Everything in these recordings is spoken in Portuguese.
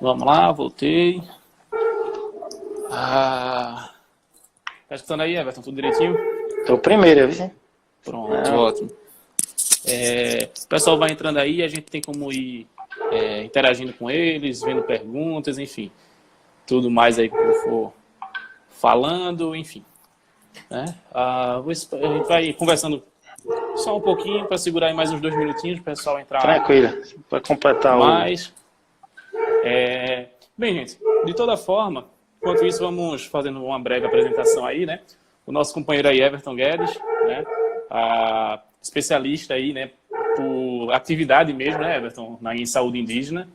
Vamos lá, voltei. Tá escutando aí, Everton? Tudo direitinho? Tô primeiro, viu? Pronto, ótimo. O pessoal vai entrando aí, a gente tem como ir interagindo com eles, vendo perguntas, enfim. Tudo mais aí que eu for falando, enfim. Né? A gente vai conversando só um pouquinho para segurar aí mais uns 2 minutinhos para o pessoal entrar. Tranquilo, para completar mais. Bem, gente, de toda forma, enquanto isso, vamos fazendo uma breve apresentação aí, né? O nosso companheiro aí, Everton Guedes, né? Especialista aí, né? Por atividade mesmo, né, Everton, em saúde indígena.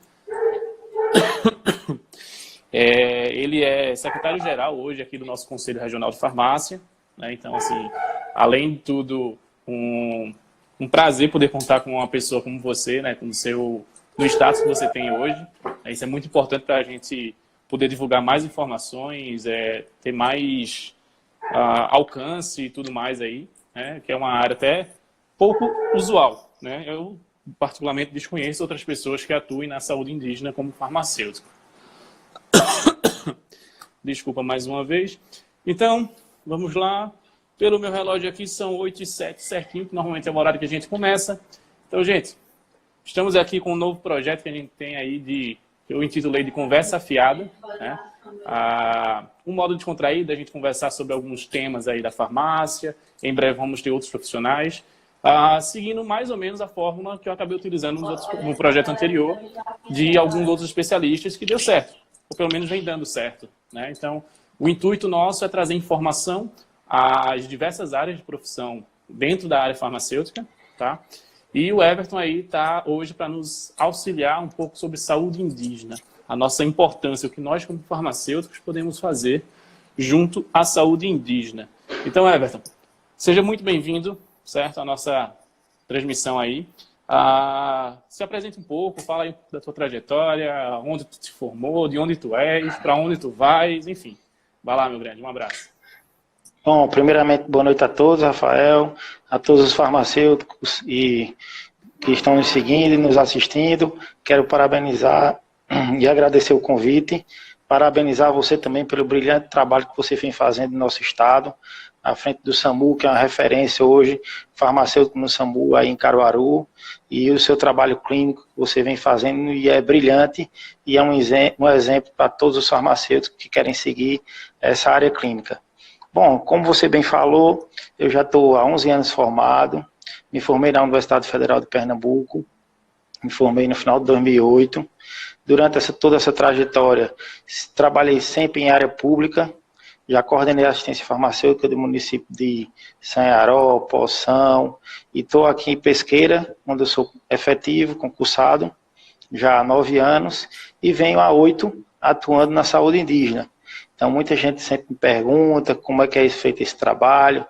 Ele é secretário-geral hoje aqui do nosso Conselho Regional de Farmácia, né? Então, assim, além de tudo, um prazer poder contar com uma pessoa como você, né? Com do status que você tem hoje. Isso é muito importante para a gente poder divulgar mais informações, ter mais alcance e tudo mais aí, né? Que é uma área até pouco usual, né? Eu, particularmente, desconheço outras pessoas que atuem na saúde indígena como farmacêutico. Desculpa mais uma vez. Então, vamos lá. Pelo meu relógio aqui, são 8h07 certinho, que normalmente é o horário que a gente começa. Então, gente, estamos aqui com um novo projeto que a gente tem aí que eu intitulei de Conversa Afiada, né? Um modo descontraído da gente conversar sobre alguns temas aí da farmácia. Em breve vamos ter outros profissionais, seguindo mais ou menos a fórmula que eu acabei utilizando no projeto anterior de alguns outros especialistas que deu certo, ou pelo menos vem dando certo, né? Então, o intuito nosso é trazer informação às diversas áreas de profissão dentro da área farmacêutica, tá? E o Everton aí está hoje para nos auxiliar um pouco sobre saúde indígena, a nossa importância, o que nós como farmacêuticos podemos fazer junto à saúde indígena. Então, Everton, seja muito bem-vindo, certo, à nossa transmissão aí. Se apresente um pouco, fala aí da tua trajetória, onde tu te formou, de onde tu és, para onde tu vais, enfim. Vai lá, meu grande, um abraço. Bom, primeiramente, boa noite a todos, Rafael, a todos os farmacêuticos que estão nos seguindo e nos assistindo. Quero parabenizar e agradecer o convite. Parabenizar você também pelo brilhante trabalho que você vem fazendo no nosso estado, à frente do SAMU, que é uma referência hoje, farmacêutico no SAMU aí em Caruaru, e o seu trabalho clínico que você vem fazendo e é brilhante e é um exemplo para todos os farmacêuticos que querem seguir essa área clínica. Bom, como você bem falou, eu já estou há 11 anos formado, me formei na Universidade Federal de Pernambuco, me formei no final de 2008. Durante toda essa trajetória, trabalhei sempre em área pública, já coordenei a assistência farmacêutica do município de Sanharó, Poção, e estou aqui em Pesqueira, onde eu sou efetivo, concursado, já há 9 anos, e venho há 8 atuando na saúde indígena. Então, muita gente sempre me pergunta como é que é feito esse trabalho,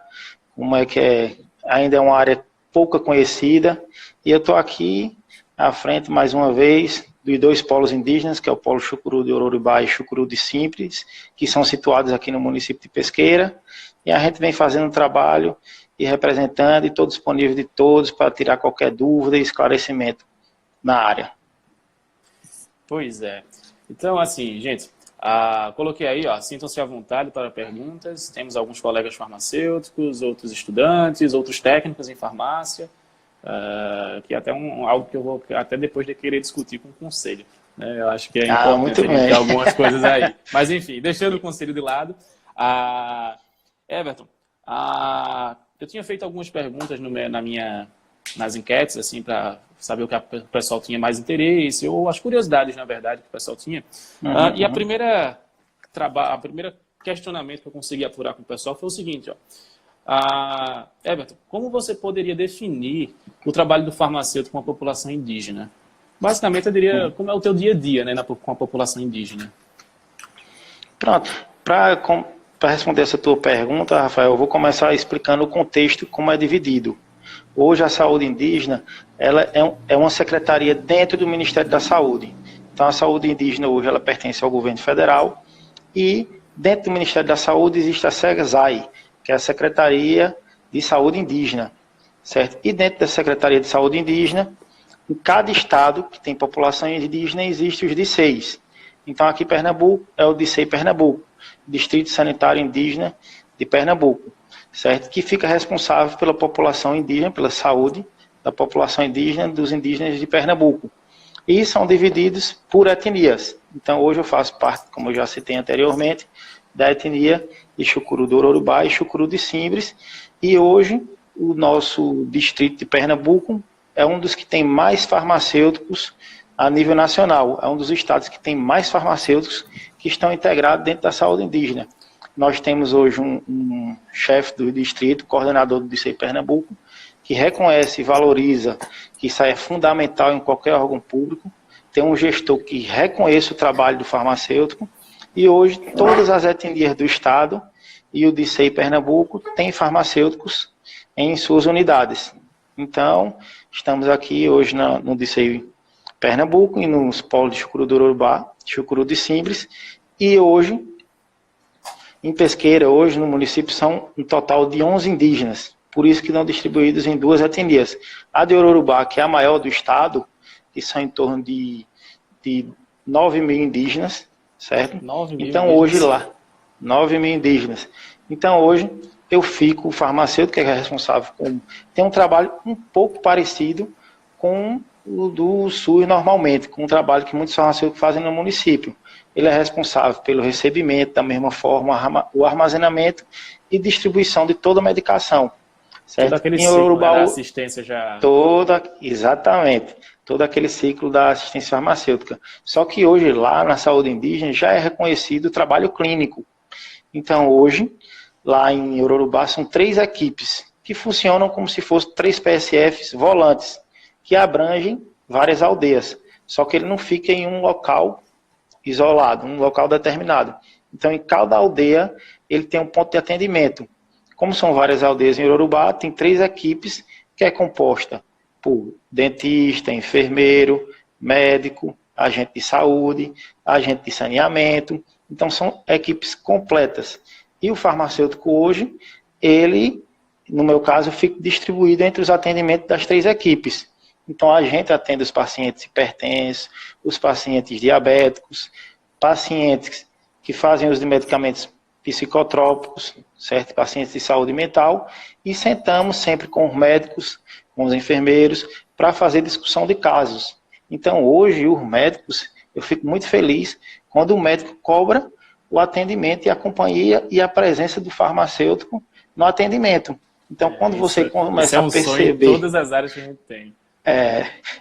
como é que ainda é uma área pouca conhecida, e eu estou aqui à frente, mais uma vez, dos 2 polos indígenas, que é o polo Chucuru de Ororibá e Chucuru de Simples, que são situados aqui no município de Pesqueira, e a gente vem fazendo um trabalho e representando, e estou disponível de todos para tirar qualquer dúvida e esclarecimento na área. Pois é. Então, assim, gente, coloquei aí, sintam-se à vontade para perguntas. Temos alguns colegas farmacêuticos, outros estudantes, outros técnicos em farmácia, que é até algo que eu vou até depois de querer discutir com o conselho, né? Eu acho que é importante ter algumas coisas aí. Mas, enfim, deixando o conselho de lado, Everton, eu tinha feito algumas perguntas nas enquetes, assim, para saber o que o pessoal tinha mais interesse, ou as curiosidades, na verdade, que o pessoal tinha. E a primeira questionamento que eu consegui apurar com o pessoal foi o seguinte, Everton, como você poderia definir o trabalho do farmacêutico com a população indígena? Basicamente, eu diria, como é o teu dia a dia, né, com a população indígena? Pronto, para responder essa tua pergunta, Rafael, eu vou começar explicando o contexto, como é dividido. Hoje a saúde indígena ela é uma secretaria dentro do Ministério da Saúde. Então a saúde indígena hoje ela pertence ao governo federal e dentro do Ministério da Saúde existe a SEGSAI, que é a Secretaria de Saúde Indígena, certo? E dentro da Secretaria de Saúde Indígena em cada estado que tem população indígena existe os DICEIs. Então aqui em Pernambuco é o DICEI Pernambuco, Distrito Sanitário Indígena de Pernambuco, certo? Que fica responsável pela população indígena, pela saúde da população indígena, dos indígenas de Pernambuco. E são divididos por etnias. Então hoje eu faço parte, como eu já citei anteriormente, da etnia de Chucuru do Ororubá e Chucuru de Simbres. E hoje o nosso distrito de Pernambuco é um dos que tem mais farmacêuticos a nível nacional. É um dos estados que tem mais farmacêuticos que estão integrados dentro da saúde indígena. Nós temos hoje um chefe do distrito, coordenador do DICEI Pernambuco, que reconhece e valoriza que isso é fundamental em qualquer órgão público. Tem um gestor que reconhece o trabalho do farmacêutico. E hoje todas as etnias do estado e o DICEI Pernambuco têm farmacêuticos em suas unidades. Então, estamos aqui hoje no DICEI Pernambuco e nos polos de Chucuru do Urubá, Chucuru de Simbres, e hoje, em Pesqueira, hoje no município, são um total de 11 indígenas, por isso que estão distribuídos em 2 etnias. A de Ororubá, que é a maior do estado, que são em torno de 9 mil indígenas, certo? 9 mil então indígenas. Hoje lá, 9 mil indígenas. Então hoje eu fico, o farmacêutico que é responsável tem um trabalho um pouco parecido com o do SUS normalmente, com um trabalho que muitos farmacêuticos fazem no município. Ele é responsável pelo recebimento, da mesma forma, o armazenamento e distribuição de toda a medicação. Certo? Todo aquele em ciclo, Ororubá, da assistência já... Exatamente. Todo aquele ciclo da assistência farmacêutica. Só que hoje, lá na saúde indígena, já é reconhecido o trabalho clínico. Então, hoje, lá em Ororubá, são 3 equipes que funcionam como se fossem 3 PSFs volantes, que abrangem várias aldeias. Só que ele não fica em um local isolado, um local determinado. Então, em cada aldeia, ele tem um ponto de atendimento. Como são várias aldeias em Ororubá, tem 3 equipes que é composta por dentista, enfermeiro, médico, agente de saúde, agente de saneamento. Então, são equipes completas. E o farmacêutico hoje, ele, no meu caso, fica distribuído entre os atendimentos das 3 equipes. Então, a gente atende os pacientes hipertensos, os pacientes diabéticos, pacientes que fazem uso de medicamentos psicotrópicos, certo? Pacientes de saúde mental, e sentamos sempre com os médicos, com os enfermeiros, para fazer discussão de casos. Então, hoje, os médicos, eu fico muito feliz quando o médico cobra o atendimento e a companhia e a presença do farmacêutico no atendimento. Então, quando você começa a perceber... sonho em todas as áreas que a gente tem.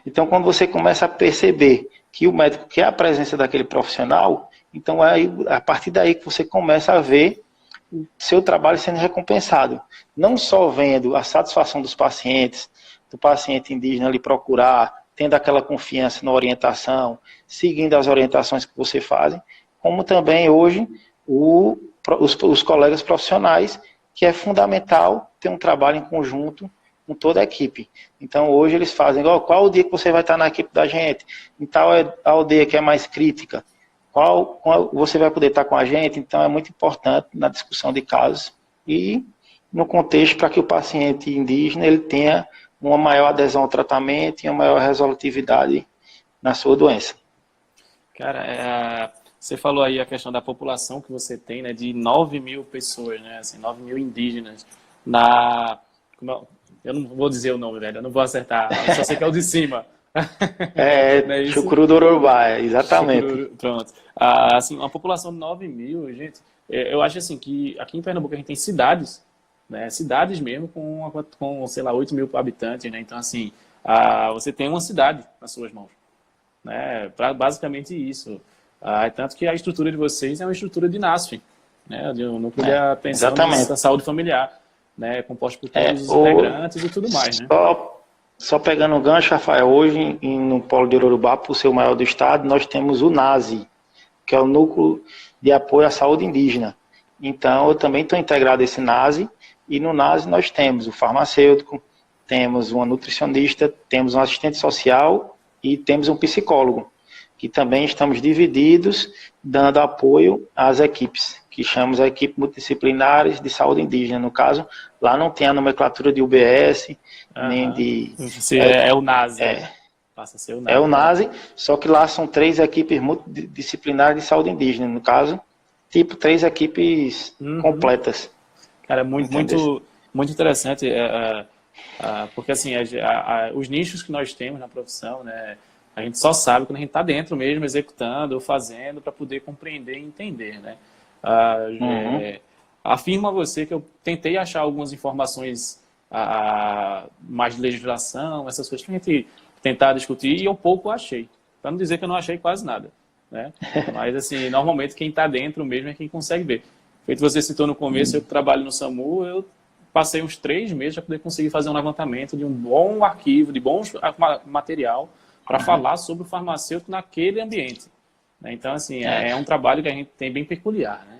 Então, quando você começa a perceber que o médico quer a presença daquele profissional, então é a partir daí que você começa a ver o seu trabalho sendo recompensado. Não só vendo a satisfação dos pacientes, do paciente indígena lhe procurar, tendo aquela confiança na orientação, seguindo as orientações que você faz, como também hoje os colegas profissionais, que é fundamental ter um trabalho em conjunto com toda a equipe. Então hoje eles fazem, qual o dia que você vai estar na equipe da gente? Em tal aldeia que é mais crítica, qual você vai poder estar com a gente? Então é muito importante na discussão de casos e no contexto para que o paciente indígena ele tenha uma maior adesão ao tratamento e uma maior resolutividade na sua doença. Cara, você falou aí a questão da população que você tem, né, de 9 mil pessoas, né, assim, 9 mil indígenas eu não vou dizer o nome, velho, eu não vou acertar, eu só sei que é o de cima. Chucuru do Urubá, exatamente. Pronto. Assim, uma população de 9 mil, gente, eu acho assim que aqui em Pernambuco a gente tem cidades, né, cidades mesmo com sei lá, 8 mil habitantes, né, então assim, você tem uma cidade nas suas mãos, né, basicamente isso. Tanto que a estrutura de vocês é uma estrutura de NASF, né, de um núcleo de atenção da saúde familiar, né, composto por todos os integrantes e tudo mais, né. Só pegando o gancho, Rafael, hoje no Polo de Ororubá, por ser o maior do estado, nós temos o NASE, que é o Núcleo de Apoio à Saúde Indígena. Então, eu também estou integrado a esse NASE, e no NASE nós temos o farmacêutico, temos uma nutricionista, temos um assistente social e temos um psicólogo, que também estamos divididos, dando apoio às equipes, que chamamos a equipe multidisciplinares de saúde indígena. No caso, lá não tem a nomenclatura de UBS, nem de... É o NASE. Passa a ser o É o NASE. NASE, só que lá são 3 equipes multidisciplinares de saúde indígena, no caso, tipo 3 equipes Uhum. completas, Cara, é muito, entendeu? muito, muito interessante, porque assim, os nichos que nós temos na profissão, né, a gente só sabe quando a gente está dentro mesmo, executando ou fazendo, para poder compreender e entender, né? Ah, Uhum. afirmo a você que eu tentei achar algumas informações mais de legislação, essas coisas que a gente tentar discutir, e eu pouco achei. Para não dizer que eu não achei quase nada, né? Mas, assim, normalmente quem está dentro mesmo é quem consegue ver. Feito você citou no começo, eu que trabalho no SAMU, eu passei uns 3 meses para poder conseguir fazer um levantamento de um bom arquivo, de bom material para falar sobre o farmacêutico naquele ambiente, né? Então, assim, É. é um trabalho que a gente tem bem peculiar, né?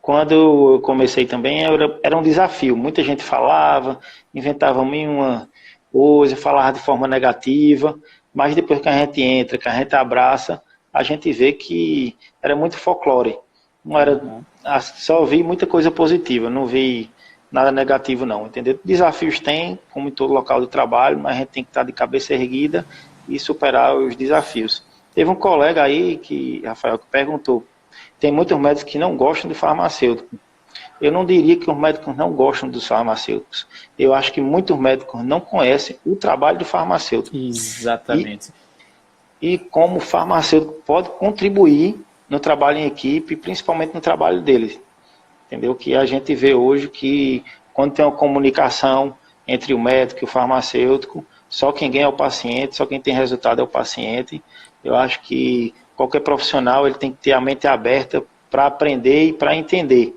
Quando eu comecei também, era um desafio. Muita gente falava, inventava uma coisa, falava de forma negativa, mas depois que a gente entra, que a gente abraça, a gente vê que era muito folclore. Não era, Uhum. só vi muita coisa positiva, não vi nada negativo não, entendeu? Desafios tem, como em todo local de trabalho, mas a gente tem que estar de cabeça erguida e superar os desafios. Teve um colega aí, Rafael, que perguntou, tem muitos médicos que não gostam de farmacêutico. Eu não diria que os médicos não gostam dos farmacêuticos. Eu acho que muitos médicos não conhecem o trabalho do farmacêutico. E, Exatamente. e como o farmacêutico pode contribuir no trabalho em equipe, principalmente no trabalho deles. Entendeu? Que a gente vê hoje que quando tem uma comunicação entre o médico e o farmacêutico, só quem ganha é o paciente, só quem tem resultado é o paciente. Eu acho que qualquer profissional ele tem que ter a mente aberta para aprender e para entender.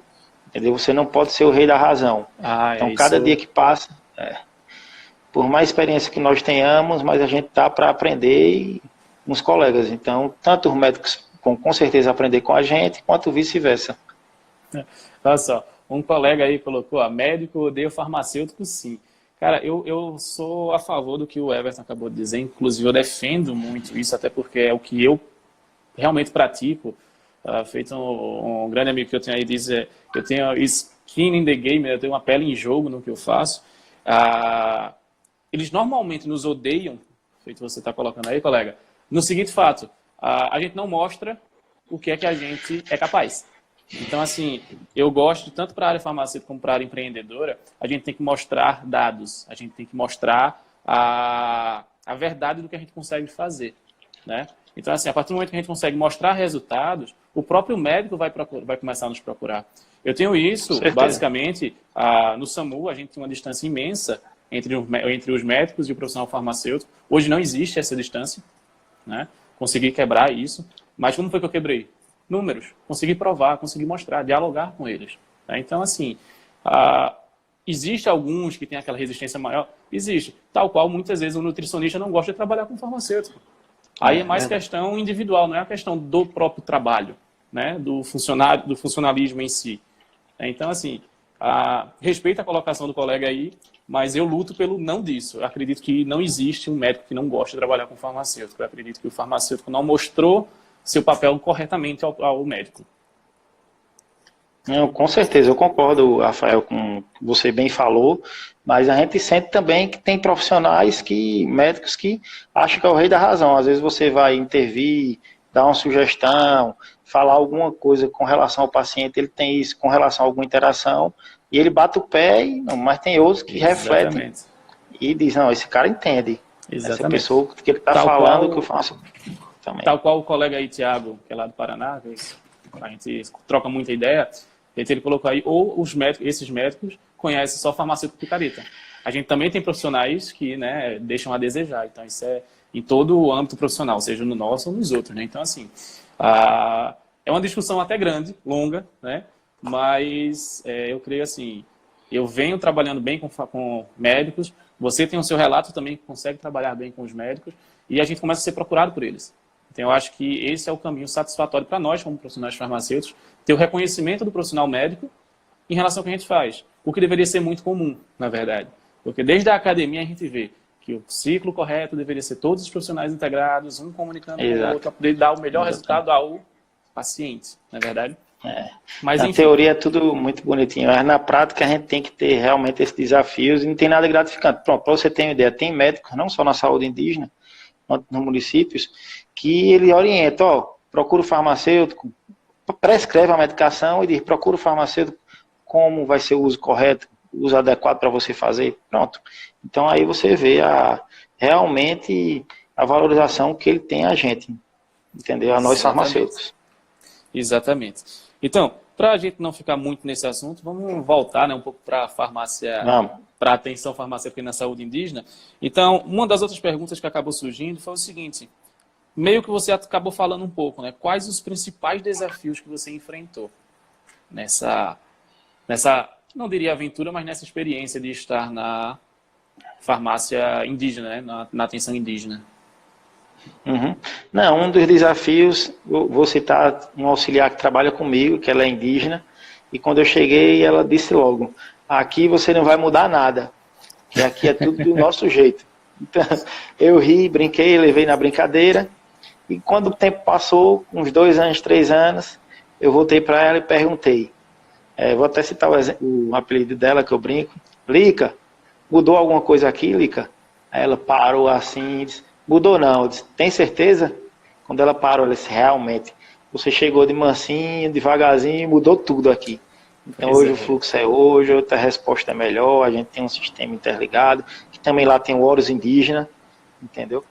Entendeu? Você não pode ser o rei da razão. É Então, cada dia isso. que passa, por mais experiência que nós tenhamos, mas a gente está para aprender e uns colegas. Então, tanto os médicos vão com certeza aprender com a gente, quanto vice-versa. Olha só, um colega aí colocou, médico odeia farmacêutico, sim. Cara, eu sou a favor do que o Everton acabou de dizer, inclusive eu defendo muito isso, até porque é o que eu realmente pratico. Feito um grande amigo que eu tenho aí diz, eu tenho skin in the game, eu tenho uma pele em jogo no que eu faço. Eles normalmente nos odeiam, feito você está colocando aí, colega, no seguinte fato, a gente não mostra o que é que a gente é capaz. Então, assim, eu gosto, tanto para a área farmacêutica como para a área empreendedora, a gente tem que mostrar dados, a gente tem que mostrar a verdade do que a gente consegue fazer, né? Então, assim, a partir do momento que a gente consegue mostrar resultados, o próprio médico vai começar a nos procurar. Eu tenho Com isso, certeza. basicamente, no SAMU, a gente tem uma distância imensa entre os médicos e o profissional farmacêutico. Hoje não existe essa distância, né? Consegui quebrar isso. Mas como foi que eu quebrei? Números. Consegui provar, consegui mostrar, dialogar com eles, tá? Então, assim, existe alguns que têm aquela resistência maior? Existe. Tal qual, muitas vezes, o nutricionista não gosta de trabalhar com farmacêutico. Aí é mais Verdade. questão individual, não é a questão do próprio trabalho, né? Do funcionalismo em si. Então, assim, respeito a colocação do colega aí, mas eu luto pelo não disso. Eu acredito que não existe um médico que não gosta de trabalhar com farmacêutico. Eu acredito que o farmacêutico não mostrou seu papel corretamente ao médico. Não, com certeza, eu concordo, Rafael, com o que você bem falou, mas a gente sente também que tem profissionais médicos que acham que é o rei da razão. Às vezes você vai intervir, dar uma sugestão, falar alguma coisa com relação ao paciente, ele tem isso com relação a alguma interação, e ele bate o pé, não, mas tem outros que refletem Exatamente. e diz, não, esse cara entende. Essa Exatamente. pessoa que ele está Tal falando que eu qual, faço também. tal qual o colega aí, Thiago, que é lá do Paraná, que a gente troca muita ideia, ele colocou aí, ou os médicos, esses médicos conhecem só farmacêutico picareta. A gente também tem profissionais que, né, deixam a desejar. Então, isso é em todo o âmbito profissional, seja no nosso ou nos outros, né? Então, assim, é uma discussão até grande, longa, né? Mas eu creio assim, eu venho trabalhando bem com médicos, você tem o seu relato também que consegue trabalhar bem com os médicos, e a gente começa a ser procurado por eles. Então, eu acho que esse é o caminho satisfatório para nós, como profissionais farmacêuticos, ter o reconhecimento do profissional médico em relação ao que a gente faz. O que deveria ser muito comum, na verdade. Porque desde a academia a gente vê que o ciclo correto deveria ser todos os profissionais integrados, um comunicando com o outro, Exato. para poder dar o melhor Exatamente. resultado ao paciente, na verdade. É. Mas, Na enfim, teoria é tudo muito bonitinho, mas na prática a gente tem que ter realmente esses desafios e não tem nada gratificante. Pronto, para você ter uma ideia, tem médicos, não só na saúde indígena, quanto nos municípios, que ele orienta, ó, procura o farmacêutico, prescreve a medicação e diz, procura o farmacêutico, como vai ser o uso correto, o uso adequado para você fazer, pronto. Então aí você vê realmente a valorização que ele tem a gente, entendeu? A nós farmacêuticos. Exatamente. Então, para a gente não ficar muito nesse assunto, vamos voltar, né, um pouco para a farmácia, para a atenção farmacêutica na saúde indígena. Então, uma das outras perguntas que acabou surgindo foi o seguinte, meio que você acabou falando um pouco, né? Quais os principais desafios que você enfrentou nessa não diria aventura, mas nessa experiência de estar na farmácia indígena, né? Na atenção indígena? Uhum. Não, um dos desafios, vou citar um auxiliar que trabalha comigo, que ela é indígena, e quando eu cheguei, ela disse logo, aqui você não vai mudar nada, que aqui é tudo do nosso jeito. Então, eu ri, brinquei, levei na brincadeira, e quando o tempo passou, uns 2 anos, 3 anos, eu voltei para ela e perguntei, vou até citar o apelido dela, que eu brinco, Lica, mudou alguma coisa aqui, Lica? Aí ela parou assim e disse, mudou não, eu disse, tem certeza? Quando ela parou, ela disse, realmente, você chegou de mansinho, devagarzinho, mudou tudo aqui. Então hoje o fluxo é hoje, a resposta é melhor, a gente tem um sistema interligado, que também lá tem o Horus indígena, entendeu?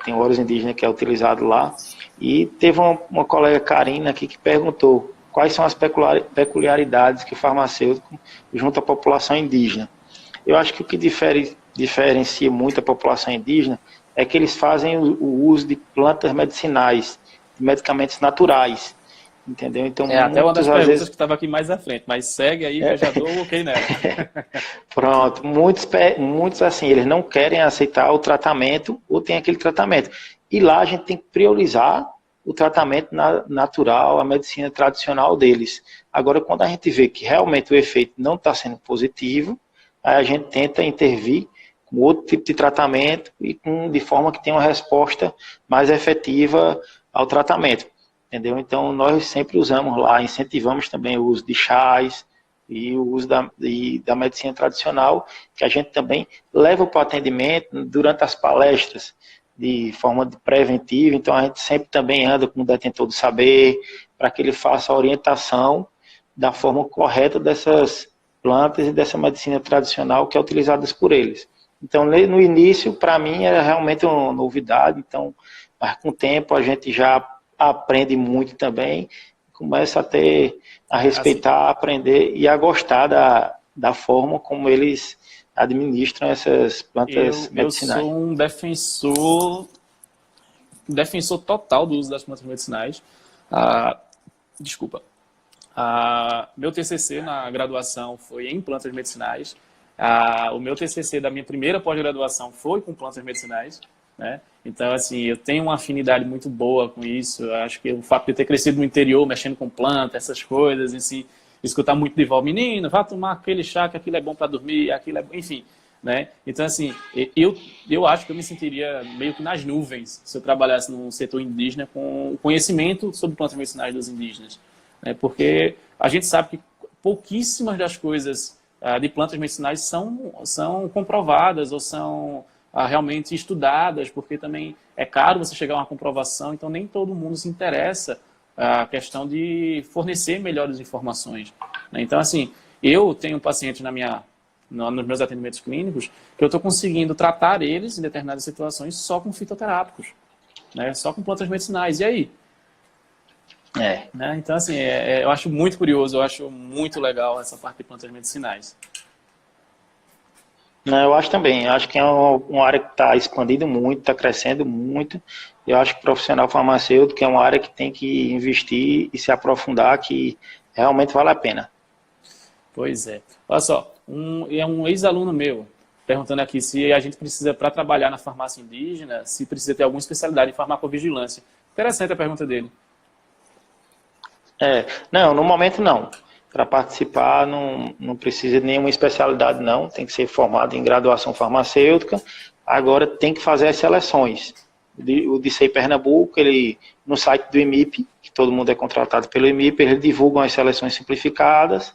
Tem o Horus indígena que é utilizado lá. E teve uma colega Karina aqui que perguntou quais são as peculiaridades que o farmacêutico junto à população indígena. Eu acho que o que diferencia muito a população indígena é que eles fazem o uso de plantas medicinais, de medicamentos naturais, entendeu? Então, até uma das perguntas que estava aqui mais à frente, mas segue aí que eu já dou o ok nela. Pronto, muitos assim, eles não querem aceitar o tratamento ou tem aquele tratamento. E lá a gente tem que priorizar o tratamento natural, a medicina tradicional deles. Agora, quando a gente vê que realmente o efeito não está sendo positivo, aí a gente tenta intervir com outro tipo de tratamento e de forma que tenha uma resposta mais efetiva ao tratamento, entendeu? Então, nós sempre usamos lá, incentivamos também o uso de chás e o uso da medicina tradicional, que a gente também leva para o atendimento durante as palestras, de forma preventiva. Então, a gente sempre também anda com o detentor do saber, para que ele faça a orientação da forma correta dessas plantas e dessa medicina tradicional que é utilizada por eles. Então, no início, para mim, era realmente uma novidade, então, mas com o tempo a gente já aprende muito também, começa a respeitar, a aprender e a gostar da forma como eles administram essas plantas medicinais. Eu sou um defensor total do uso das plantas medicinais. Meu TCC na graduação foi em plantas medicinais. O meu TCC da minha primeira pós-graduação foi com plantas medicinais, né? Então, assim, eu tenho uma afinidade muito boa com isso. Eu acho que o fato de ter crescido no interior, mexendo com planta, essas coisas, assim, escutar muito de vó, menino, vá tomar aquele chá, que aquilo é bom para dormir, aquilo é... Enfim, né? Então, assim, eu acho que eu me sentiria meio que nas nuvens se eu trabalhasse no setor indígena com conhecimento sobre plantas medicinais dos indígenas, né? Porque a gente sabe que pouquíssimas das coisas de plantas medicinais são comprovadas ou são realmente estudadas, porque também é caro você chegar a uma comprovação, então nem todo mundo se interessa a questão de fornecer melhores informações, né? Então, assim, eu tenho pacientes nos meus atendimentos clínicos que eu estou conseguindo tratar eles em determinadas situações só com fitoterápicos, né? Só com plantas medicinais. E aí? Né? Então, assim, eu acho muito curioso, eu acho muito legal essa parte de plantas medicinais. Eu acho também, acho que é uma área que está expandindo muito, está crescendo muito. Eu acho que o profissional farmacêutico é uma área que tem que investir e se aprofundar, que realmente vale a pena. Pois é. Olha só, um ex-aluno meu perguntando aqui se a gente precisa, para trabalhar na farmácia indígena, se precisa ter alguma especialidade em farmacovigilância. Interessante a pergunta dele. Não, no momento não. Para participar não precisa de nenhuma especialidade não, tem que ser formado em graduação farmacêutica. Agora tem que fazer as seleções. O DICEI Pernambuco, no site do IMIP, que todo mundo é contratado pelo IMIP, eles divulgam as seleções simplificadas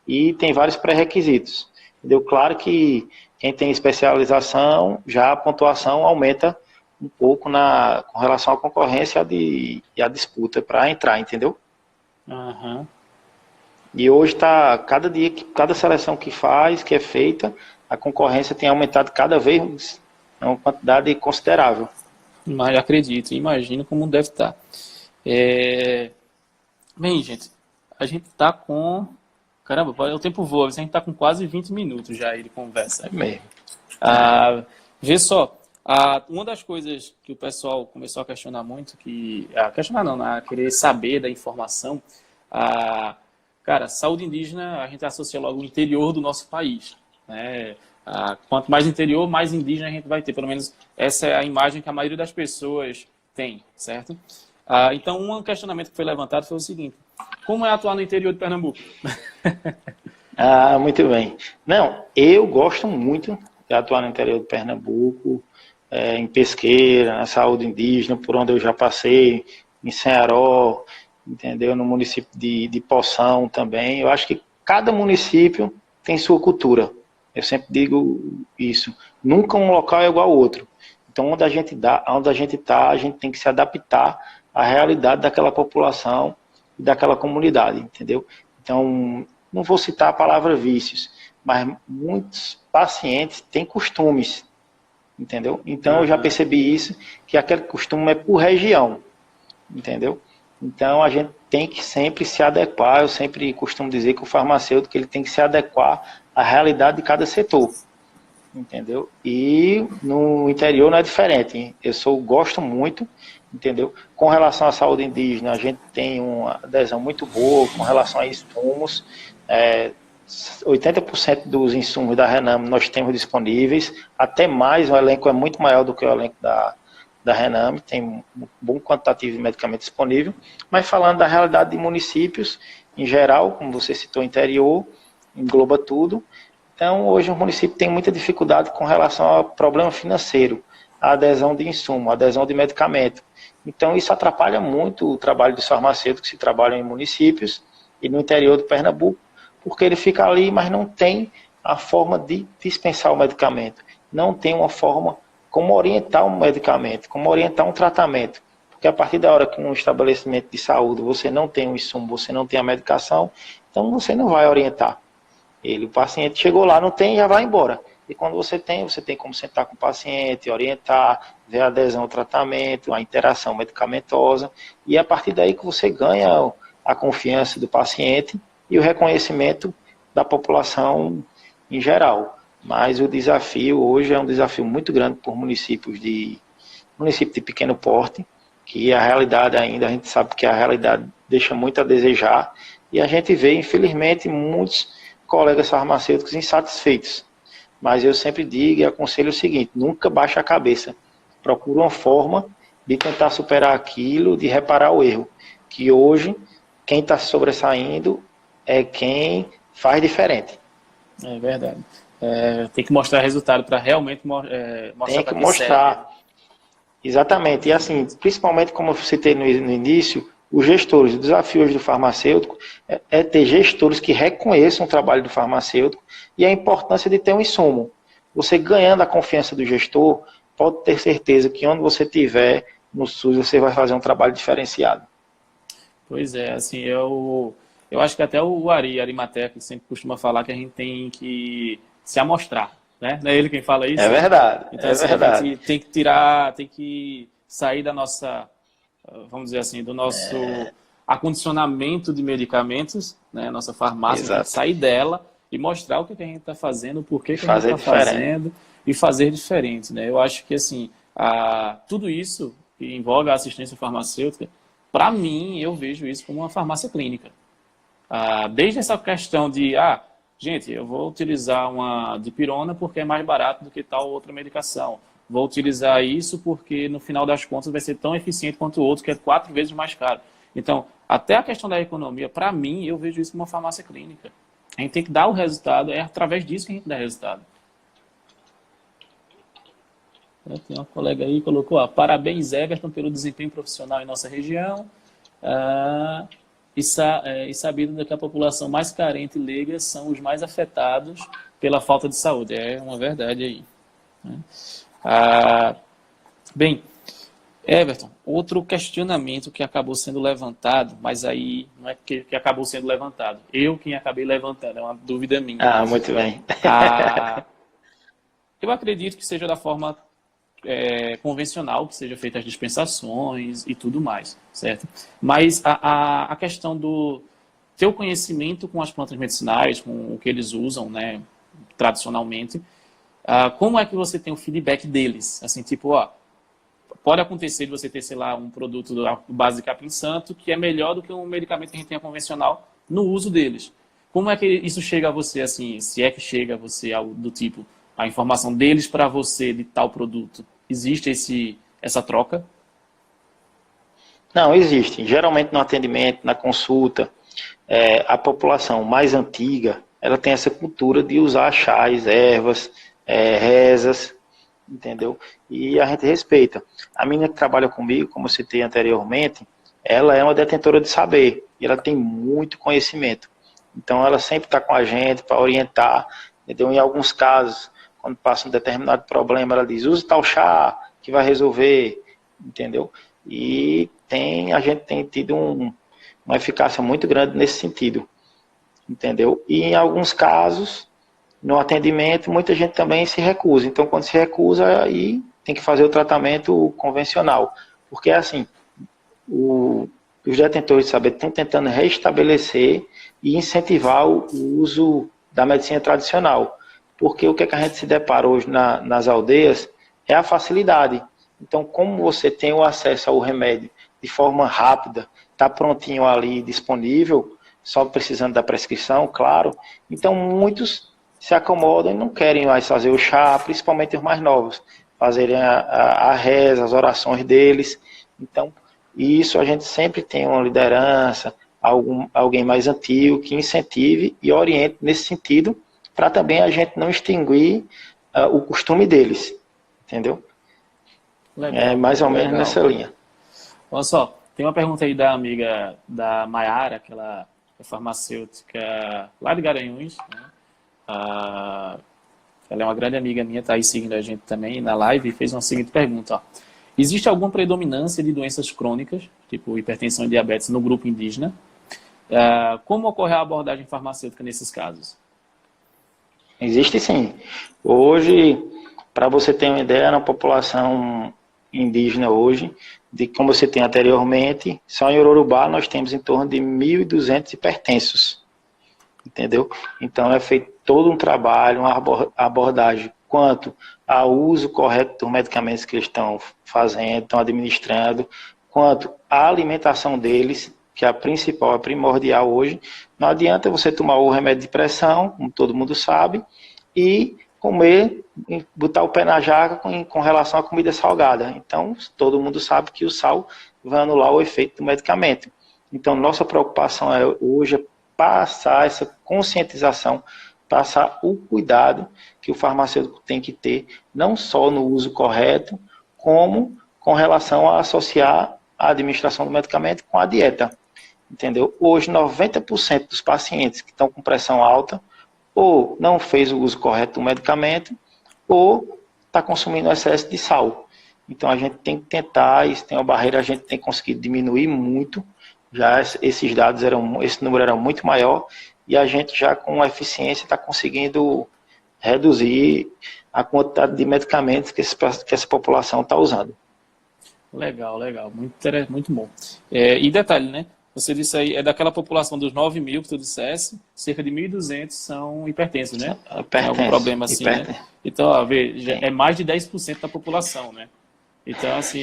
e tem vários pré-requisitos. Entendeu? Claro que quem tem especialização, já a pontuação aumenta um pouco com relação à concorrência e à disputa para entrar, entendeu? Aham. E hoje está, cada dia, cada seleção que faz, que é feita, a concorrência tem aumentado cada vez, é uma quantidade considerável. Mas acredito, imagino como deve estar. Bem, gente, a gente tá com... Caramba, o tempo voa, a gente tá com quase 20 minutos já aí de conversa. É mesmo. Vê só, uma das coisas que o pessoal começou a questionar muito, questionar não, né, a querer saber da informação, cara, saúde indígena, a gente associa logo o interior do nosso país, né? Quanto mais interior, mais indígena a gente vai ter, pelo menos essa é a imagem que a maioria das pessoas tem, certo? Então, um questionamento que foi levantado foi o seguinte: como é atuar no interior de Pernambuco? Muito bem. Não, eu gosto muito de atuar no interior de Pernambuco, em Pesqueira, na saúde indígena, por onde eu já passei, em Cearó, entendeu? No município de Poção também. Eu acho que cada município tem sua cultura. Eu sempre digo isso. Nunca um local é igual ao outro. Então, onde a gente está, a gente tem que se adaptar à realidade daquela população e daquela comunidade, entendeu? Então, não vou citar a palavra vícios, mas muitos pacientes têm costumes, entendeu? Então, eu já percebi isso, que aquele costume é por região, entendeu? Então, a gente tem que sempre se adequar. Eu sempre costumo dizer que o farmacêutico ele tem que se adequar à realidade de cada setor, entendeu? E no interior não é diferente, hein? Gosto muito, entendeu? Com relação à saúde indígena, a gente tem uma adesão muito boa com relação a insumos. 80% dos insumos da Rename nós temos disponíveis, até mais, o elenco é muito maior do que o elenco da Rename, tem um bom quantitativo de medicamento disponível. Mas falando da realidade de municípios, em geral, como você citou, interior, engloba tudo. Então, hoje o município tem muita dificuldade com relação ao problema financeiro, a adesão de insumo, a adesão de medicamento. Então, isso atrapalha muito o trabalho dos farmacêuticos que trabalham em municípios e no interior do Pernambuco, porque ele fica ali, mas não tem a forma de dispensar o medicamento, não tem uma forma como orientar um medicamento, como orientar um tratamento. Porque a partir da hora que um estabelecimento de saúde você não tem um insumo, você não tem a medicação, então você não vai orientar. O paciente chegou lá, não tem, já vai embora. E quando você tem como sentar com o paciente, orientar, ver a adesão ao tratamento, a interação medicamentosa, e é a partir daí que você ganha a confiança do paciente e o reconhecimento da população em geral. Mas o desafio hoje é um desafio muito grande por município de pequeno porte, que a realidade ainda, a gente sabe que a realidade deixa muito a desejar, e a gente vê, infelizmente, muitos colegas farmacêuticos insatisfeitos. Mas eu sempre digo e aconselho o seguinte: nunca baixe a cabeça. Procure uma forma de tentar superar aquilo, de reparar o erro. Que hoje, quem está sobressaindo é quem faz diferente. É verdade. Tem que mostrar resultado para realmente mostrar. Tem que mostrar. Exatamente. E assim, principalmente como eu citei no início, os gestores, o desafio hoje do farmacêutico é ter gestores que reconheçam o trabalho do farmacêutico e a importância de ter um insumo. Você ganhando a confiança do gestor, pode ter certeza que onde você estiver no SUS, você vai fazer um trabalho diferenciado. Pois é, assim, eu acho que até o Arimatea, que sempre costuma falar que a gente tem que se amostrar, né? Não é ele quem fala isso? É verdade, então, é assim, verdade. A gente tem que sair da nossa, vamos dizer assim, do nosso acondicionamento de medicamentos, né? Nossa farmácia, tem que sair dela e mostrar o que a gente está fazendo, o porquê que a gente está fazendo e fazer diferente, né? Eu acho que, assim, tudo isso que envolve a assistência farmacêutica, para mim, eu vejo isso como uma farmácia clínica. Desde essa questão de, gente, eu vou utilizar uma dipirona porque é mais barato do que tal outra medicação. Vou utilizar isso porque, no final das contas, vai ser tão eficiente quanto o outro, que é 4 vezes mais caro. Então, até a questão da economia, para mim, eu vejo isso como uma farmácia clínica. A gente tem que dar o resultado, é através disso que a gente dá resultado. Tem uma colega aí que colocou, parabéns, Everton, pelo desempenho profissional em nossa região. E sabido que a população mais carente e leiga são os mais afetados pela falta de saúde. É uma verdade aí. Né? Bem, Everton, outro questionamento que acabou sendo levantado, mas aí não é que acabou sendo levantado, eu quem acabei levantando, é uma dúvida minha. Ah, muito bem. Ah, eu acredito que seja da forma convencional, que seja feita as dispensações e tudo mais, certo? Mas a questão do teu conhecimento com as plantas medicinais, com o que eles usam, né, tradicionalmente, como é que você tem o feedback deles? Assim, tipo, ó, pode acontecer de você ter, sei lá, um produto da base de capim-santo que é melhor do que um medicamento que a gente tem convencional no uso deles. Como é que isso chega a você, assim, se é que chega a você algo do tipo, a informação deles para você de tal produto? Existe essa troca? Não, existe. Geralmente no atendimento, na consulta, a população mais antiga, ela tem essa cultura de usar chás, ervas, rezas, entendeu? E a gente respeita. A menina que trabalha comigo, como eu citei anteriormente, ela é uma detentora de saber e ela tem muito conhecimento. Então ela sempre está com a gente para orientar, entendeu? Em alguns casos, quando passa um determinado problema, ela diz, use tal chá que vai resolver, entendeu? E a gente tem tido uma eficácia muito grande nesse sentido, entendeu? E em alguns casos, no atendimento, muita gente também se recusa. Então, quando se recusa, aí tem que fazer o tratamento convencional. Porque, assim, os detentores de saber estão tentando restabelecer e incentivar o uso da medicina tradicional. Porque o que, é que a gente se depara hoje nas aldeias é a facilidade. Então, como você tem o acesso ao remédio de forma rápida, está prontinho ali, disponível, só precisando da prescrição, claro. Então, muitos se acomodam e não querem mais fazer o chá, principalmente os mais novos, fazerem a reza, as orações deles. Então, isso a gente sempre tem uma liderança, alguém mais antigo que incentive e oriente nesse sentido, para também a gente não extinguir o costume deles, entendeu? É Legal, mais ou menos legal. nessa linha. Olha só, tem uma pergunta aí da amiga da Maiara, que ela é farmacêutica lá de Garanhuns, né? Ah, ela é uma grande amiga minha, está aí seguindo a gente também na live e fez uma seguinte pergunta. Ó. Existe alguma predominância de doenças crônicas, tipo hipertensão e diabetes, no grupo indígena? Como ocorre a abordagem farmacêutica nesses casos? Existe sim. Hoje, para você ter uma ideia, na população indígena hoje, de como você tem anteriormente, só em Ururubá nós temos em torno de 1.200 hipertensos, entendeu? Então é feito todo um trabalho, uma abordagem quanto ao uso correto dos medicamentos que eles estão fazendo, estão administrando, quanto à alimentação deles, que é a principal, a primordial hoje. Não adianta você tomar o remédio de pressão, como todo mundo sabe, e comer, botar o pé na jaca com relação à comida salgada. Então, todo mundo sabe que o sal vai anular o efeito do medicamento. Então, nossa preocupação hoje é passar essa conscientização, passar o cuidado que o farmacêutico tem que ter, não só no uso correto, como com relação a associar a administração do medicamento com a dieta. Entendeu? Hoje, 90% dos pacientes que estão com pressão alta ou não fez o uso correto do medicamento ou está consumindo excesso de sal. Então, a gente tem que tentar, isso tem uma barreira, a gente tem conseguido diminuir muito. Já esses dados esse número era muito maior e a gente já com eficiência está conseguindo reduzir a quantidade de medicamentos que essa população está usando. Legal, legal. Muito bom. E detalhe, né? Você disse aí, é daquela população dos 9.000 que tu dissesse, cerca de 1.200 são hipertensos, né? Tem algum problema assim, né? Então, ó, veja, é mais de 10% da população, né? Então, assim,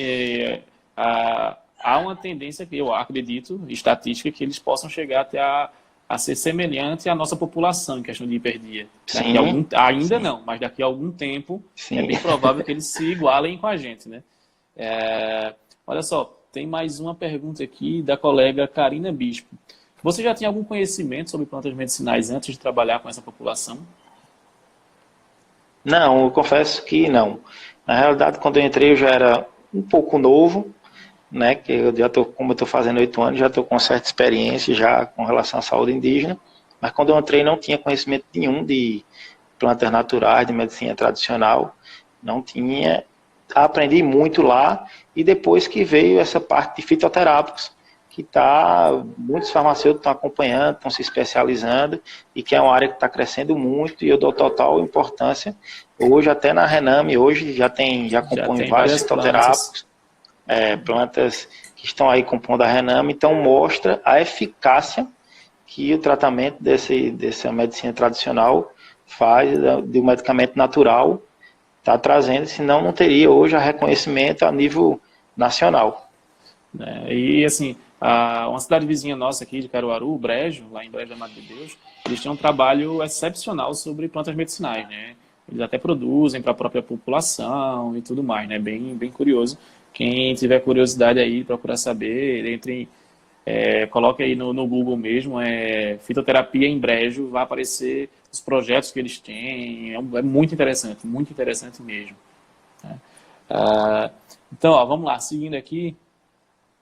há uma tendência que eu acredito, estatística, que eles possam chegar até a ser semelhante à nossa população em questão de hiperdia. Ainda sim. Não, mas daqui a algum tempo sim. É bem provável que eles se igualem com a gente, né? Olha só, tem mais uma pergunta aqui da colega Karina Bispo. Você já tinha algum conhecimento sobre plantas medicinais antes de trabalhar com essa população? Não, eu confesso que não. Na realidade, quando eu entrei, eu já era um pouco novo, né? Que eu já tô, como eu estou fazendo 8 anos, já estou com certa experiência já com relação à saúde indígena. Mas quando eu entrei, não tinha conhecimento nenhum de plantas naturais, de medicina tradicional. Não tinha. aprendi muito lá, e depois que veio essa parte de fitoterápicos, que muitos farmacêuticos estão acompanhando, estão se especializando, e que é uma área que está crescendo muito, e eu dou total importância. Hoje, até na Rename, hoje já compõe vários fitoterápicos, plantas que estão aí compondo a Rename, então mostra a eficácia que o tratamento dessa medicina tradicional faz, do medicamento natural, está trazendo, senão não teria hoje reconhecimento a nível nacional. E assim, uma cidade vizinha nossa aqui de Caruaru, Brejo, lá em Brejo da Madre de Deus, eles têm um trabalho excepcional sobre plantas medicinais, né? Eles até produzem para a própria população e tudo mais, né? Bem curioso. Quem tiver curiosidade aí, procurar saber, coloque aí no Google mesmo, fitoterapia em Brejo, vai aparecer os projetos que eles têm, é muito interessante mesmo. Né? Então, vamos lá, seguindo aqui,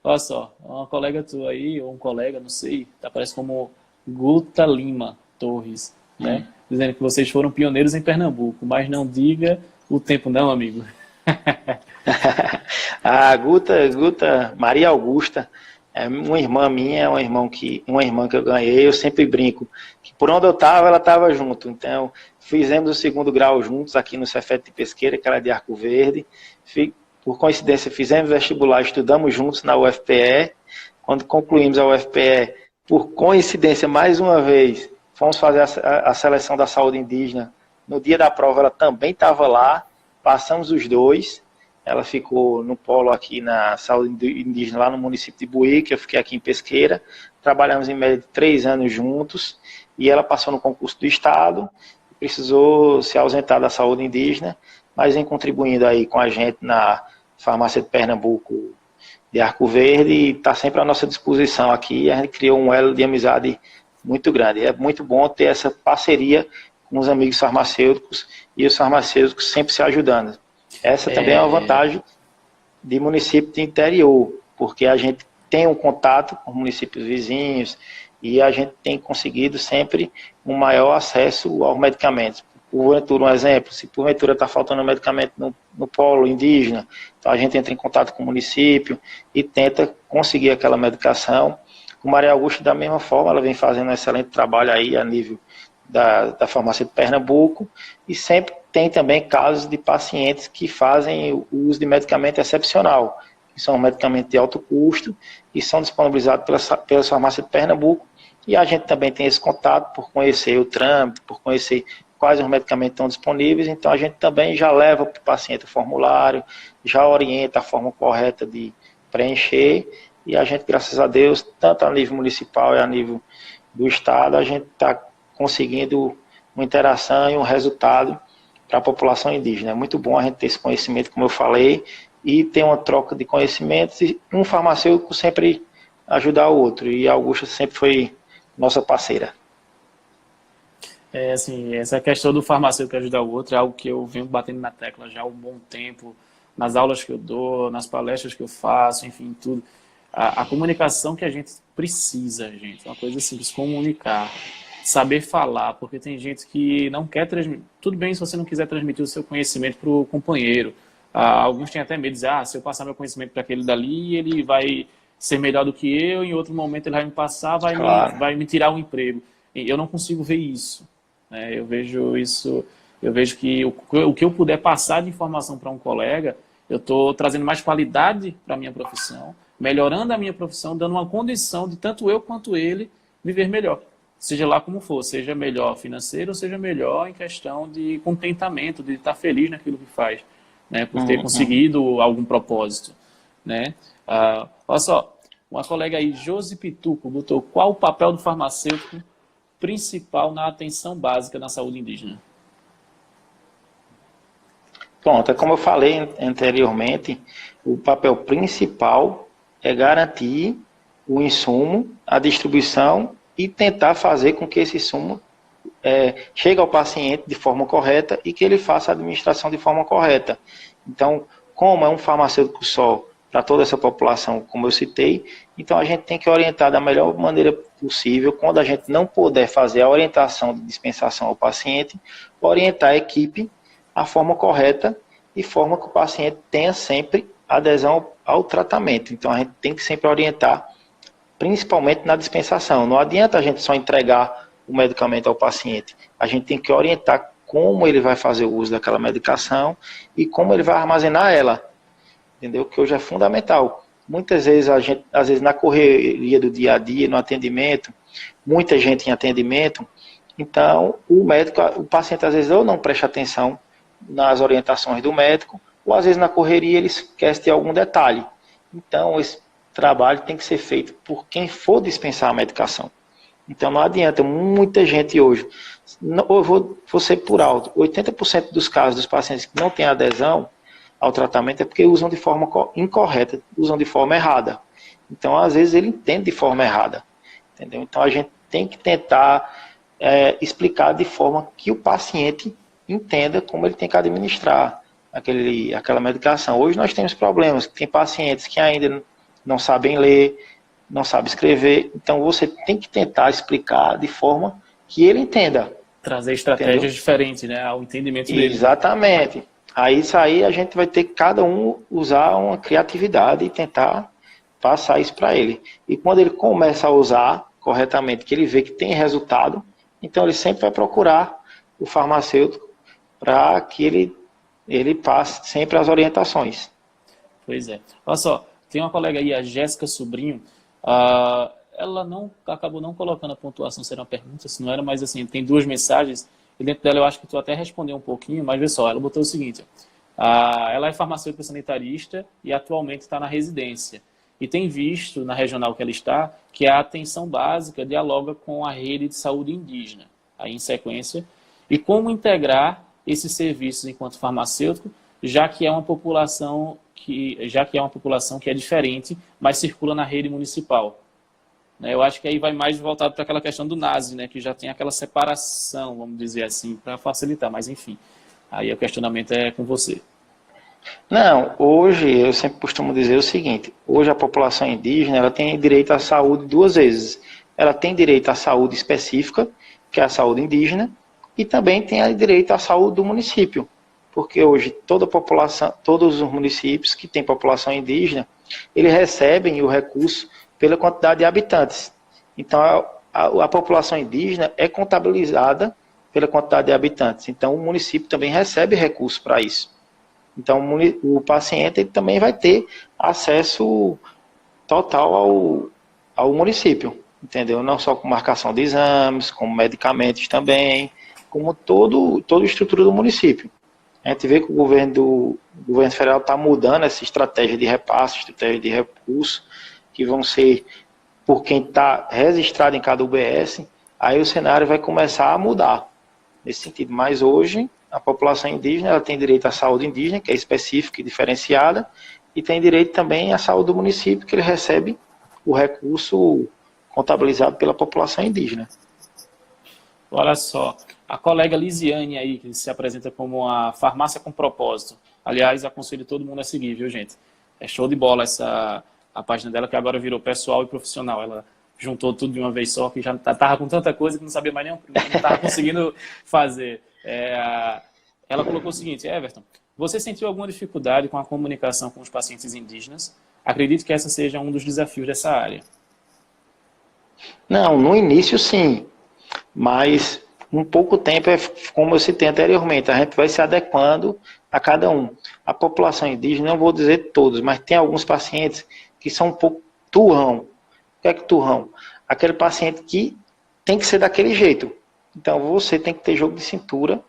olha só, uma colega tua aí, ou um colega, não sei, aparece como Guta Lima Torres, né? Dizendo que vocês foram pioneiros em Pernambuco, mas não diga o tempo não, amigo. A Guta Maria Augusta, é uma irmã minha, uma irmã que eu ganhei, eu sempre brinco, que por onde eu estava, ela estava junto. Então, fizemos o 2º grau juntos aqui no Cefet de Pesqueira, que era de Arco Verde. Por coincidência, fizemos vestibular, estudamos juntos na UFPE. Quando concluímos a UFPE, por coincidência, mais uma vez, fomos fazer a seleção da saúde indígena. No dia da prova, ela também estava lá, passamos os dois. Ela ficou no polo aqui na saúde indígena, lá no município de Buíque, eu fiquei aqui em Pesqueira. Trabalhamos em média de 3 anos juntos, e ela passou no concurso do Estado, precisou se ausentar da saúde indígena, mas vem contribuindo aí com a gente na farmácia de Pernambuco de Arco Verde, e está sempre à nossa disposição aqui. A gente criou um elo de amizade muito grande. É muito bom ter essa parceria com os amigos farmacêuticos, e os farmacêuticos sempre se ajudando. Essa também é uma vantagem de município de interior, porque a gente tem um contato com municípios vizinhos, e a gente tem conseguido sempre um maior acesso aos medicamentos. Porventura, um exemplo, se porventura está faltando um medicamento no polo indígena, então a gente entra em contato com o município e tenta conseguir aquela medicação. O Maria Augusta, da mesma forma, ela vem fazendo um excelente trabalho aí a nível da farmácia de Pernambuco, e sempre tem também casos de pacientes que fazem o uso de medicamento excepcional, que são medicamentos de alto custo, e são disponibilizados pela farmácia de Pernambuco, e a gente também tem esse contato por conhecer o trâmite, por conhecer quais os medicamentos estão disponíveis, então a gente também já leva para o paciente o formulário, já orienta a forma correta de preencher, e a gente, graças a Deus, tanto a nível municipal e a nível do Estado, a gente está conseguindo uma interação e um resultado para a população indígena. É muito bom a gente ter esse conhecimento, como eu falei, e ter uma troca de conhecimentos, e um farmacêutico sempre ajudar o outro, e a Augusta sempre foi nossa parceira. Assim, essa questão do farmacêutico ajudar o outro é algo que eu venho batendo na tecla já há um bom tempo, nas aulas que eu dou, nas palestras que eu faço, enfim, tudo. A comunicação que a gente precisa, gente, uma coisa simples, comunicar, saber falar, porque tem gente que não quer transmitir. Tudo bem se você não quiser transmitir o seu conhecimento para o companheiro. Alguns têm até medo de dizer, se eu passar meu conhecimento para aquele dali, ele vai ser melhor do que eu, em outro momento ele vai me passar, vai me tirar o emprego. E eu não consigo ver isso. Né? Eu vejo isso, eu vejo que o que eu puder passar de informação para um colega, eu estou trazendo mais qualidade para a minha profissão, melhorando a minha profissão, dando uma condição de tanto eu quanto ele viver melhor. Seja lá como for, seja melhor financeiro, ou seja melhor em questão de contentamento, de estar feliz naquilo que faz, né? Por ter conseguido algum propósito. Né? Olha só, uma colega aí, Josi Pituco, botou: qual o papel do farmacêutico principal na atenção básica na saúde indígena? Pronto, como eu falei anteriormente, o papel principal é garantir o insumo, a distribuição e tentar fazer com que esse insumo chegue ao paciente de forma correta e que ele faça a administração de forma correta. Então, como é um farmacêutico só para toda essa população, como eu citei, então a gente tem que orientar da melhor maneira possível. Quando a gente não puder fazer a orientação de dispensação ao paciente, orientar a equipe a forma correta de forma que o paciente tenha sempre adesão ao tratamento. Então, a gente tem que sempre orientar, principalmente na dispensação. Não adianta a gente só entregar o medicamento ao paciente. A gente tem que orientar como ele vai fazer o uso daquela medicação e como ele vai armazenar ela. Entendeu? Que hoje é fundamental. Muitas vezes às vezes na correria do dia a dia, no atendimento, muita gente em atendimento, então o paciente às vezes ou não presta atenção nas orientações do médico, ou às vezes na correria ele esquece de algum detalhe. Então esse trabalho tem que ser feito por quem for dispensar a medicação. Então não adianta, muita gente hoje, eu vou ser por alto, 80% dos casos dos pacientes que não têm adesão ao tratamento é porque usam de forma incorreta, usam de forma errada. Então, às vezes, ele entende de forma errada. Entendeu? Então, a gente tem que tentar explicar de forma que o paciente entenda como ele tem que administrar aquela medicação. Hoje nós temos problemas, tem pacientes que ainda não sabem ler, não sabem escrever, então você tem que tentar explicar de forma que ele entenda. Trazer estratégias diferentes, né, ao entendimento dele. Exatamente. Aí isso aí a gente vai ter que cada um usar uma criatividade e tentar passar isso para ele. E quando ele começa a usar corretamente, que ele vê que tem resultado, então ele sempre vai procurar o farmacêutico para que ele passe sempre as orientações. Pois é. Olha só, tem uma colega aí, a Jéssica Sobrinho, ela acabou não colocando a pontuação, será uma pergunta, se não era, mas assim, tem 2 mensagens. E dentro dela eu acho que tu até respondeu um pouquinho, mas vê só, ela botou o seguinte, ela é farmacêutica sanitarista e atualmente está na residência. E tem visto, na regional que ela está, que a atenção básica dialoga com a rede de saúde indígena, aí em sequência, e como integrar esses serviços enquanto farmacêutico, já que é uma população que é diferente, mas circula na rede municipal. Eu acho que aí vai mais voltado para aquela questão do NASE, né, que já tem aquela separação, vamos dizer assim, para facilitar, mas enfim, aí o questionamento é com você. Não, hoje eu sempre costumo dizer o seguinte, hoje a população indígena ela tem direito à saúde 2 vezes. Ela tem direito à saúde específica, que é a saúde indígena, e também tem direito à saúde do município, porque hoje toda a população, todos os municípios que têm população indígena, eles recebem o recurso pela quantidade de habitantes. Então, a população indígena é contabilizada pela quantidade de habitantes. Então, o município também recebe recursos para isso. Então, o paciente ele também vai ter acesso total ao município, entendeu? Não só com marcação de exames, como medicamentos também, como toda a estrutura do município. A gente vê que o governo federal está mudando essa estratégia de repasse, estratégia de recurso, que vão ser por quem está registrado em cada UBS, aí o cenário vai começar a mudar nesse sentido. Mas hoje, a população indígena ela tem direito à saúde indígena, que é específica e diferenciada, e tem direito também à saúde do município, que ele recebe o recurso contabilizado pela população indígena. Olha só, a colega Lisiane aí, que se apresenta como a farmácia com propósito. Aliás, aconselho todo mundo a seguir, viu, gente? É show de bola a página dela, que agora virou pessoal e profissional. Ela juntou tudo de uma vez só, que já estava com tanta coisa que não sabia mais nem, não estava conseguindo fazer. Ela colocou o seguinte, Everton, você sentiu alguma dificuldade com a comunicação com os pacientes indígenas? Acredito que essa seja um dos desafios dessa área. Não, no início sim, mas em pouco tempo, como eu citei anteriormente, a gente vai se adequando a cada um. A população indígena, não vou dizer todos, mas tem alguns pacientes que são um pouco turrão. O que é que turrão? Aquele paciente que tem que ser daquele jeito. Então você tem que ter jogo de cintura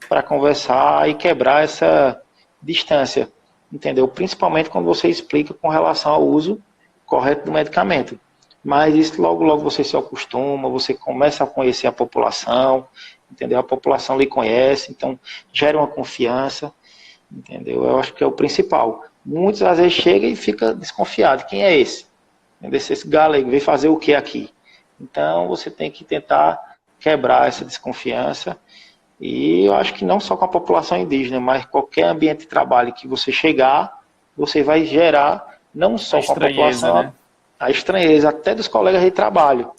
para conversar e quebrar essa distância, entendeu? Principalmente quando você explica com relação ao uso correto do medicamento. Mas isso logo, logo você se acostuma, você começa a conhecer a população, entendeu? A população lhe conhece, então gera uma confiança, entendeu? Eu acho que é o principal. Muitos às vezes chegam e fica desconfiado. Quem é esse? Esse galego veio fazer o que aqui? Então você tem que tentar quebrar essa desconfiança. E eu acho que não só com a população indígena, mas qualquer ambiente de trabalho que você chegar, você vai gerar não só com a população, né? A estranheza até dos colegas de trabalho.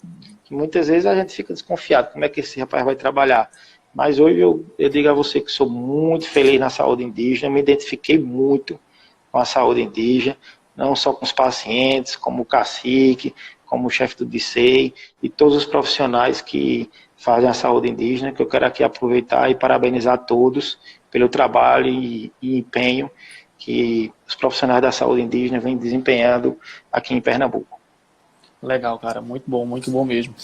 Que muitas vezes a gente fica desconfiado. Como é que esse rapaz vai trabalhar? Mas hoje eu digo a você que sou muito feliz na saúde indígena, me identifiquei muito com a saúde indígena, não só com os pacientes, como o cacique, como o chefe do DICEI e todos os profissionais que fazem a saúde indígena, que eu quero aqui aproveitar e parabenizar todos pelo trabalho e empenho que os profissionais da saúde indígena vêm desempenhando aqui em Pernambuco. Legal, cara, muito bom mesmo.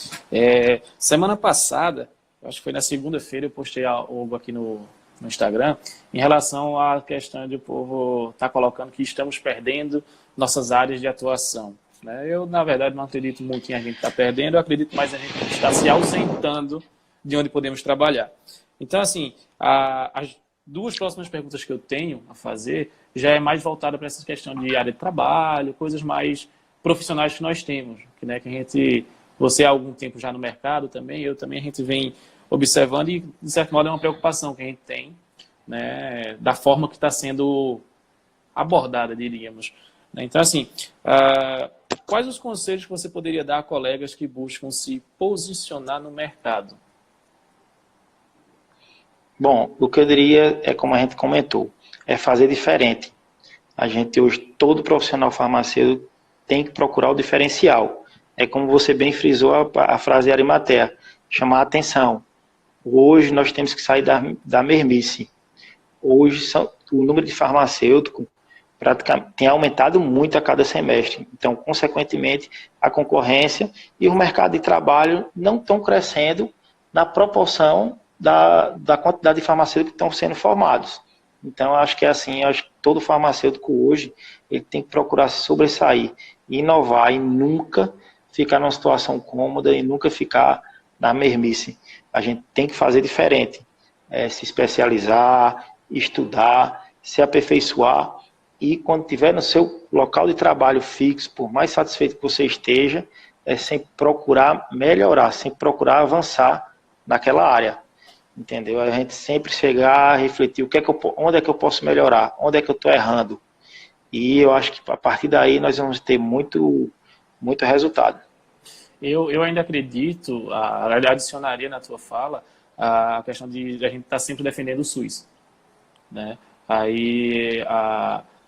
Semana passada, acho que foi na segunda-feira, eu postei algo aqui no Instagram, em relação à questão de o povo estar colocando que estamos perdendo nossas áreas de atuação. Né? Eu, na verdade, não acredito muito em a gente estar perdendo, eu acredito mais em a gente estar se ausentando de onde podemos trabalhar. Então, assim, as duas próximas perguntas que eu tenho a fazer já é mais voltada para essa questão de área de trabalho, coisas mais profissionais que nós temos, né? Que a gente, você há algum tempo já no mercado também, eu também, a gente vem observando e, de certo modo, é uma preocupação que a gente tem, né, da forma que está sendo abordada, diríamos. Então, assim, quais os conselhos que você poderia dar a colegas que buscam se posicionar no mercado? Bom, o que eu diria é, como a gente comentou, é fazer diferente. A gente hoje, todo profissional farmacêutico tem que procurar o diferencial. É como você bem frisou a frase de Arimatea, chamar a atenção. Hoje nós temos que sair da mermice. Hoje o número de farmacêuticos praticamente tem aumentado muito a cada semestre. Então, consequentemente, a concorrência e o mercado de trabalho não estão crescendo na proporção da quantidade de farmacêuticos que estão sendo formados. Então, acho que é assim, acho que todo farmacêutico hoje ele tem que procurar se sobressair, inovar e nunca ficar numa situação cômoda e nunca ficar na mermice. A gente tem que fazer diferente, se especializar, estudar, se aperfeiçoar e quando tiver no seu local de trabalho fixo, por mais satisfeito que você esteja, sempre procurar melhorar, sempre procurar avançar naquela área. Entendeu? A gente sempre chegar, refletir onde é que eu posso melhorar, onde é que eu estou errando. E eu acho que a partir daí nós vamos ter muito resultado. Eu ainda acredito, adicionaria na tua fala, a questão de a gente estar sempre defendendo o SUS. Né?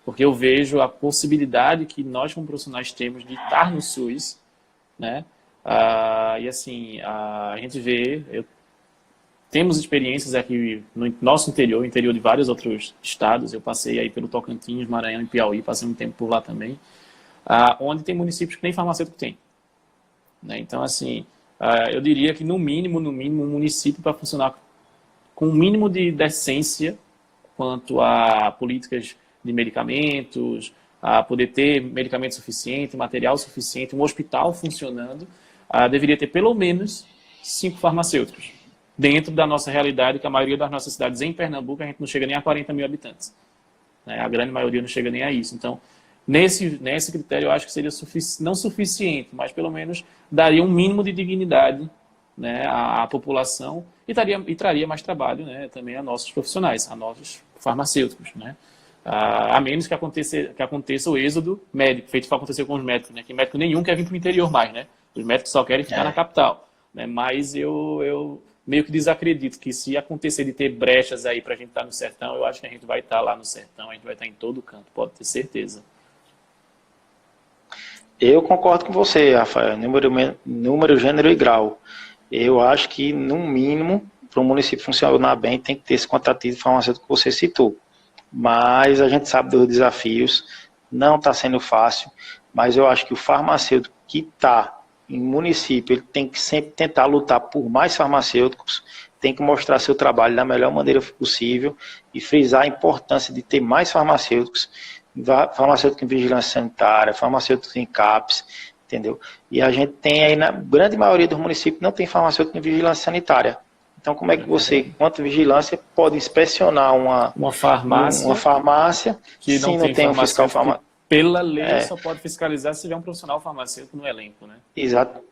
Porque eu vejo a possibilidade que nós, como profissionais, temos de estar no SUS. Né? E assim, a gente vê... Temos experiências aqui no nosso interior de vários outros estados. Eu passei aí pelo Tocantins, Maranhão e Piauí, passei um tempo por lá também, onde tem municípios que nem farmacêutico tem. Né? Então, assim, eu diria que no mínimo, um município para funcionar com um mínimo de decência quanto a políticas de medicamentos, a poder ter medicamento suficiente, material suficiente, um hospital funcionando, deveria ter pelo menos 5 farmacêuticos. Dentro da nossa realidade, que a maioria das nossas cidades em Pernambuco, a gente não chega nem a 40 mil habitantes. Né? A grande maioria não chega nem a isso. Então, nesse critério, eu acho que seria não suficiente, mas pelo menos daria um mínimo de dignidade, né, à população e traria mais trabalho, né, também a nossos profissionais, a nossos farmacêuticos. Né? A menos que aconteça o êxodo médico, feito que aconteceu com os médicos, né, que médico nenhum quer vir para o interior mais. Né? Os médicos só querem ficar na capital. Né? Mas eu meio que desacredito que se acontecer de ter brechas aí para a gente estar no sertão, eu acho que a gente vai estar lá no sertão, a gente vai estar em todo canto, pode ter certeza. Eu concordo com você, Rafael, número, gênero e grau. Eu acho que, no mínimo, para o município funcionar bem, tem que ter esse quantitativo farmacêutico que você citou. Mas a gente sabe dos desafios, não está sendo fácil, mas eu acho que o farmacêutico que está em município, ele tem que sempre tentar lutar por mais farmacêuticos, tem que mostrar seu trabalho da melhor maneira possível e frisar a importância de ter mais farmacêuticos em vigilância sanitária, farmacêuticos em CAPS, entendeu? E a gente tem aí, na grande maioria dos municípios, não tem farmacêutico em vigilância sanitária. Então, como é que você, enquanto vigilância, pode inspecionar uma farmácia que se não tem um fiscal farmacêutico? Pela lei, só pode fiscalizar se tiver um profissional farmacêutico no elenco, né?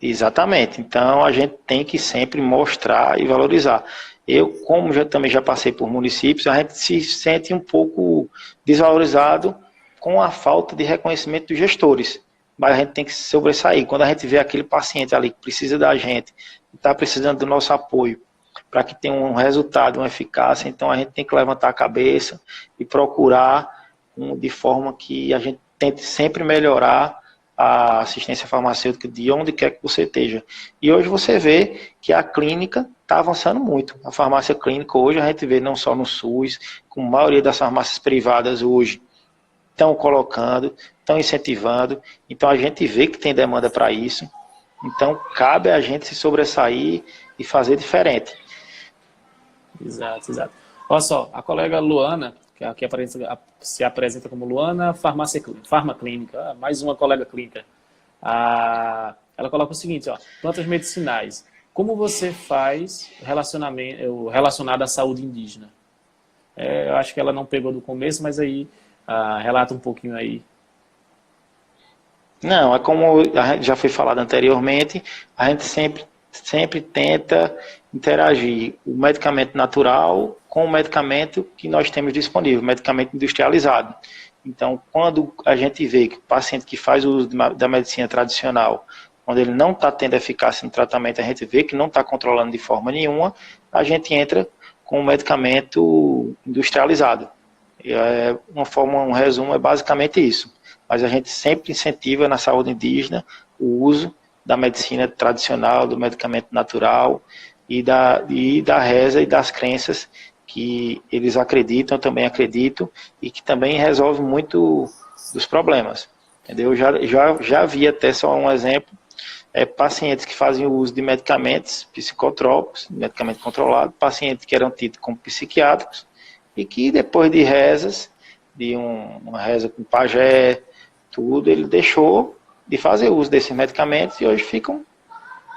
Exatamente. Então, a gente tem que sempre mostrar e valorizar. Eu, como também já passei por municípios, a gente se sente um pouco desvalorizado com a falta de reconhecimento dos gestores. Mas a gente tem que se sobressair. Quando a gente vê aquele paciente ali que precisa da gente, que está precisando do nosso apoio, para que tenha um resultado, uma eficácia. Então a gente tem que levantar a cabeça e procurar de forma que a gente tente sempre melhorar a assistência farmacêutica de onde quer que você esteja. E hoje você vê que a clínica está avançando muito. A farmácia clínica hoje a gente vê não só no SUS, como a maioria das farmácias privadas hoje estão colocando, estão incentivando. Então a gente vê que tem demanda para isso. Então cabe a gente se sobressair e fazer diferente. Exato, exato. Olha só, a colega Luana, que aqui se apresenta como Luana Farmaclínica, mais uma colega clínica. Ela coloca o seguinte, ó, plantas medicinais. Como você faz relacionado à saúde indígena? Eu acho que ela não pegou do começo, mas aí relata um pouquinho aí. Não, é como já foi falado anteriormente, a gente sempre tenta interagir o medicamento natural com o medicamento que nós temos disponível, medicamento industrializado. Então, quando a gente vê que o paciente que faz o uso da medicina tradicional, quando ele não está tendo eficácia no tratamento, a gente vê que não está controlando de forma nenhuma, a gente entra com o medicamento industrializado. Um resumo é basicamente isso. Mas a gente sempre incentiva na saúde indígena o uso da medicina tradicional, do medicamento natural e da reza e das crenças que eles acreditam, também acredito, e que também resolve muito dos problemas. Entendeu? Já vi até só um exemplo, pacientes que fazem o uso de medicamentos psicotrópicos, medicamento controlado, pacientes que eram tidos como psiquiátricos, e que depois de rezas, de uma reza com pajé, tudo, ele deixou de fazer uso desses medicamentos e hoje ficam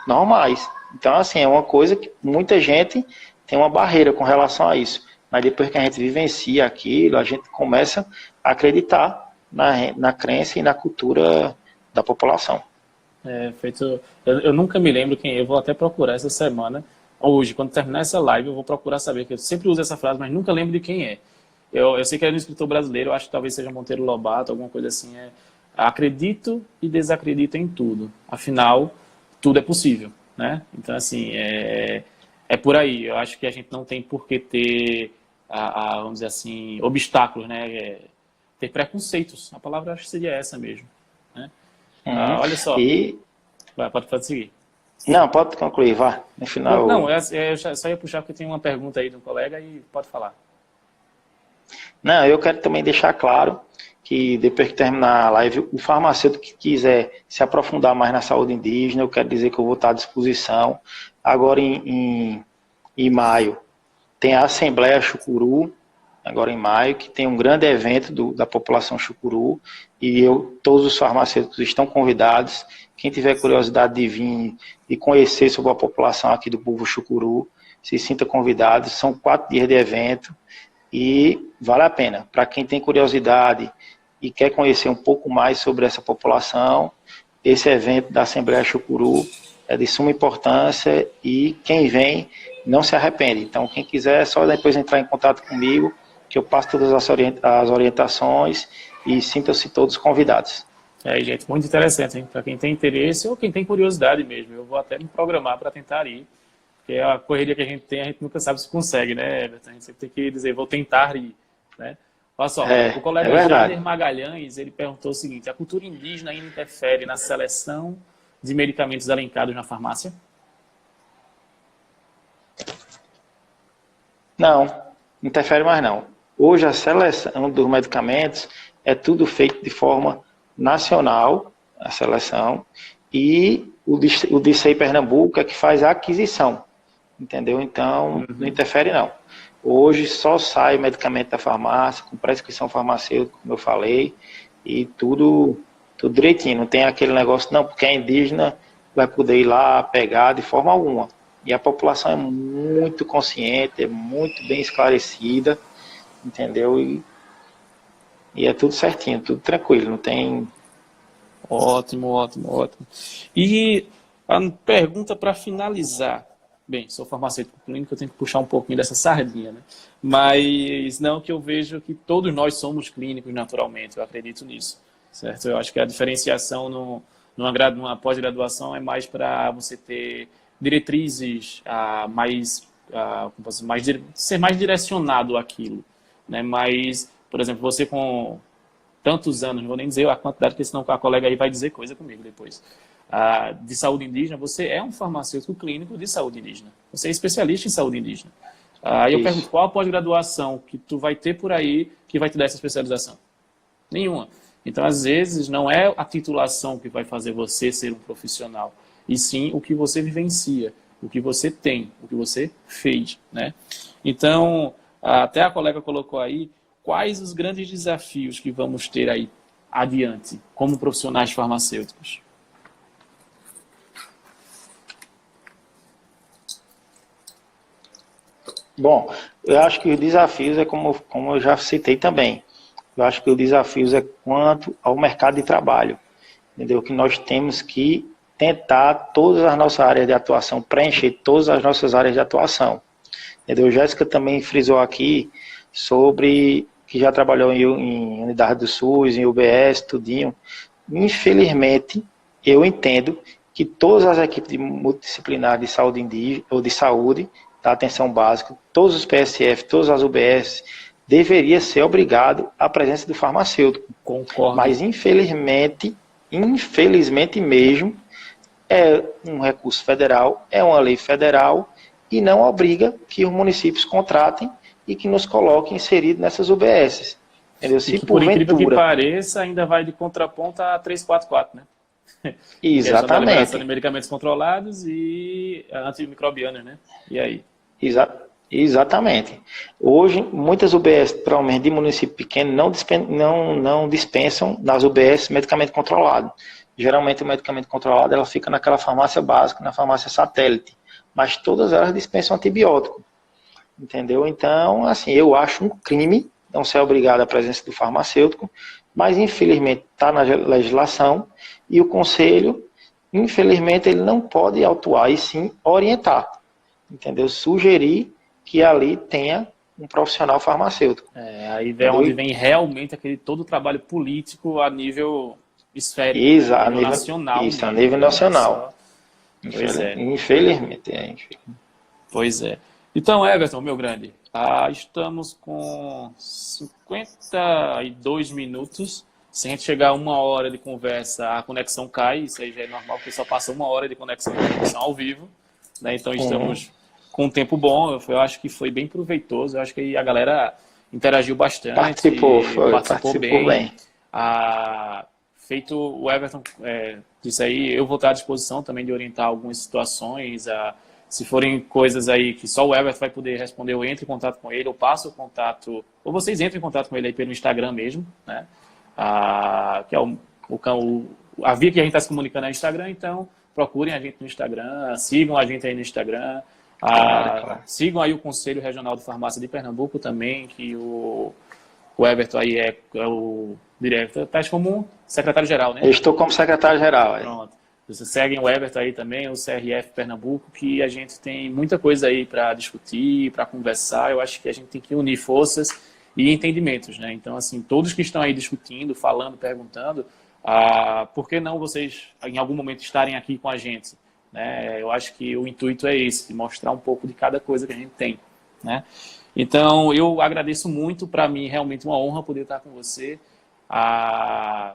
normais. Então, assim, é uma coisa que muita gente tem uma barreira com relação a isso. Mas depois que a gente vivencia aquilo, a gente começa a acreditar na crença e na cultura da população. Eu nunca me lembro quem é, eu vou até procurar essa semana, hoje, quando terminar essa live, eu vou procurar saber, que eu sempre uso essa frase, mas nunca lembro de quem é. Eu sei que é um escritor brasileiro, eu acho que talvez seja Monteiro Lobato, alguma coisa assim. Acredito e desacredito em tudo. Afinal, tudo é possível, né? Então, assim, é por aí. Eu acho que a gente não tem por que ter, vamos dizer assim, obstáculos, né? Ter preconceitos. A palavra acho que seria essa mesmo, né? Olha só. Pode seguir. Não, pode concluir, vá. No final. Não, eu só ia puxar porque tem uma pergunta aí de um colega e pode falar. Não, eu quero também deixar claro que depois que terminar a live, o farmacêutico que quiser se aprofundar mais na saúde indígena, eu quero dizer que eu vou estar à disposição. Agora em maio tem a Assembleia Chucuru, agora em maio, que tem um grande evento da população Chucuru, e todos os farmacêuticos estão convidados. Quem tiver curiosidade de vir e conhecer sobre a população aqui do povo Chucuru, se sinta convidado. São 4 dias de evento e vale a pena. Para quem tem curiosidade e quer conhecer um pouco mais sobre essa população, esse evento da Assembleia Chucuru é de suma importância e quem vem não se arrepende. Então, quem quiser, é só depois entrar em contato comigo, que eu passo todas as orientações e sintam-se todos convidados. Gente, muito interessante, hein? Para quem tem interesse ou quem tem curiosidade mesmo. Eu vou até me programar para tentar ir, porque a correria que a gente tem, a gente nunca sabe se consegue, né, Everton? A gente sempre tem que dizer, vou tentar ir, né? Olha só, o colega Jader Magalhães, ele perguntou o seguinte: a cultura indígena ainda interfere na seleção de medicamentos elencados na farmácia? Não, interfere mais não. Hoje a seleção dos medicamentos é tudo feito de forma nacional, a seleção, e o DCI Pernambuco é que faz a aquisição, entendeu? Então, não interfere não. Hoje só sai medicamento da farmácia, com prescrição farmacêutica, como eu falei, e tudo direitinho. Não tem aquele negócio, não, porque é indígena, vai poder ir lá pegar de forma alguma. E a população é muito consciente, é muito bem esclarecida, entendeu? E é tudo certinho, tudo tranquilo, não tem... Ótimo. E a pergunta para finalizar. Bem, sou farmacêutico clínico, eu tenho que puxar um pouquinho dessa sardinha, né? Mas não que eu vejo que todos nós somos clínicos naturalmente, eu acredito nisso, certo? Eu acho que a diferenciação numa pós-graduação é mais para você ter diretrizes mais ser mais direcionado àquilo, né? Mas, por exemplo, você com tantos anos, não vou nem dizer a quantidade, porque senão a colega aí vai dizer coisa comigo depois, de saúde indígena, você é um farmacêutico clínico de saúde indígena. Você é especialista em saúde indígena. Aí eu pergunto, qual a pós-graduação que tu vai ter por aí que vai te dar essa especialização? Nenhuma. Então, às vezes, não é a titulação que vai fazer você ser um profissional, e sim o que você vivencia, o que você tem, o que você fez, né? Então, até a colega colocou aí, quais os grandes desafios que vamos ter aí adiante, como profissionais farmacêuticos? Bom, eu acho que os desafios é como eu já citei também. Eu acho que os desafios é quanto ao mercado de trabalho, entendeu? Que nós temos que tentar todas as nossas áreas de atuação, preencher todas as nossas áreas de atuação. Entendeu? Jéssica também frisou aqui sobre que já trabalhou em unidade do SUS, em UBS, tudinho. Infelizmente, eu entendo que todas as equipes multidisciplinares de saúde indígena, ou de saúde, da atenção básica, todos os PSF, todas as UBS, deveria ser obrigado à presença do farmacêutico. Concordo. Mas infelizmente mesmo, é um recurso federal, é uma lei federal e não obriga que os municípios contratem e que nos coloquem inseridos nessas UBSs. Entendeu? Se por incrível que pareça, ainda vai de contraponto a 344, né? Exatamente. Liberação de medicamentos controlados e antimicrobianos, né? E aí? Exatamente. Hoje, muitas UBS, provavelmente de município pequeno, não dispensam nas UBS medicamento controlado. Geralmente o medicamento controlado ela fica naquela farmácia básica, na farmácia satélite. Mas todas elas dispensam antibiótico. Entendeu? Então, assim, eu acho um crime não ser obrigado à presença do farmacêutico, mas infelizmente está na legislação e o conselho, infelizmente, ele não pode autuar e sim orientar. Entendeu? Sugerir que ali tenha um profissional farmacêutico. Aí é onde vem realmente todo o trabalho político a nível esférico, a nível nacional. Isso, a nível nacional. Pois é. Infelizmente. Pois é. Então, Everton, meu grande, estamos com 52 minutos. Se a gente chegar a 1 hora de conversa, a conexão cai. Isso aí já é normal, porque só passa 1 hora de conexão ao vivo. Né? Então, estamos com um tempo bom. Eu acho que foi bem proveitoso. Eu acho que a galera interagiu bastante. Participou bem. Feito o Everton disse aí, eu vou estar à disposição também de orientar algumas situações. Se forem coisas aí que só o Everton vai poder responder, eu entro em contato com ele, eu passo o contato, ou vocês entram em contato com ele aí pelo Instagram mesmo, né? Que é a via que a gente está se comunicando é o Instagram, então procurem a gente no Instagram, sigam a gente aí no Instagram, claro. Sigam aí o Conselho Regional de Farmácia de Pernambuco também, que o Everton aí é o diretor, tá como secretário-geral, né? Eu estou como secretário-geral. Pronto. Vocês seguem o Everton aí também, o CRF Pernambuco, que a gente tem muita coisa aí para discutir, para conversar. Eu acho que a gente tem que unir forças e entendimentos, né? Então, assim, todos que estão aí discutindo, falando, perguntando, por que não vocês, em algum momento, estarem aqui com a gente? Né? Eu acho que o intuito é esse, de mostrar um pouco de cada coisa que a gente tem, né? Então, eu agradeço muito, para mim, realmente uma honra poder estar com você. A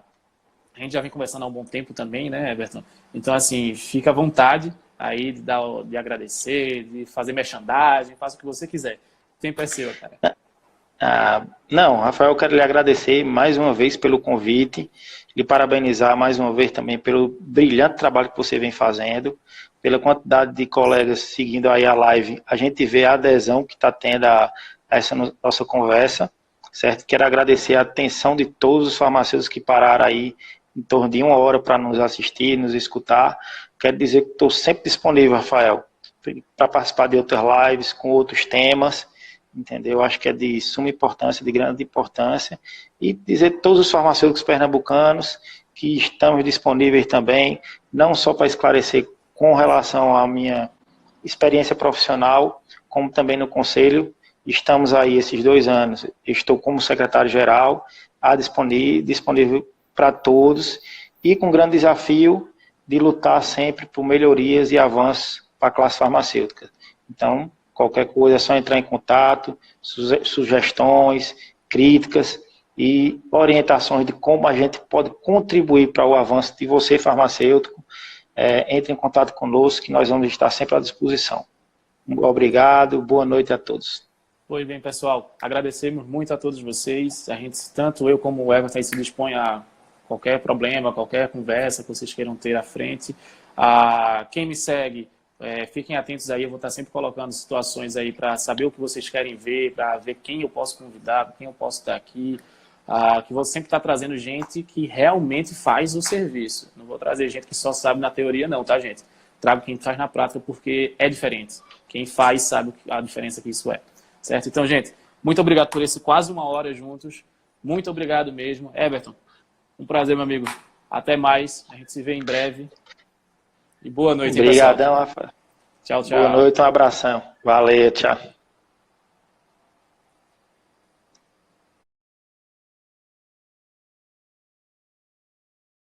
gente já vem conversando há um bom tempo também, né, Everton? Então, assim, fica à vontade aí de agradecer, de fazer merchandising, faça o que você quiser. O tempo é seu, cara. Não, Rafael, eu quero lhe agradecer mais uma vez pelo convite, lhe parabenizar mais uma vez também pelo brilhante trabalho que você vem fazendo, pela quantidade de colegas seguindo aí a live, a gente vê a adesão que está tendo a essa nossa conversa, certo? Quero agradecer a atenção de todos os farmacêuticos que pararam aí em torno de 1 hora para nos assistir, nos escutar. Quero dizer que estou sempre disponível, Rafael, para participar de outras lives com outros temas, entendeu? Acho que é de suma importância, de grande importância. E dizer a todos os farmacêuticos pernambucanos que estamos disponíveis também, não só para esclarecer com relação à minha experiência profissional, como também no conselho. Estamos aí esses 2 anos, estou como secretário-geral, disponível para todos e com grande desafio de lutar sempre por melhorias e avanços para a classe farmacêutica. Então, Qualquer coisa é só entrar em contato, sugestões, críticas e orientações de como a gente pode contribuir para o avanço de você, farmacêutico. Entre em contato conosco, que nós vamos estar sempre à disposição. Obrigado, boa noite a todos. Pois bem, pessoal, agradecemos muito a todos vocês. A gente, tanto eu como o Everton, se dispõe a qualquer problema, qualquer conversa que vocês queiram ter à frente. Quem me segue, fiquem atentos aí, eu vou estar sempre colocando situações aí para saber o que vocês querem ver, para ver quem eu posso convidar, quem eu posso estar aqui. Que vou sempre estar trazendo gente que realmente faz o serviço. Não vou trazer gente que só sabe na teoria não, tá, gente? Trago quem faz na prática porque é diferente. Quem faz sabe a diferença que isso é. Certo? Então, gente, muito obrigado por esse quase 1 hora juntos. Muito obrigado mesmo. Everton, um prazer, meu amigo. Até mais. A gente se vê em breve. E boa noite, Obrigadão, Rafael. Tchau, tchau. Boa noite, um abração. Valeu, tchau.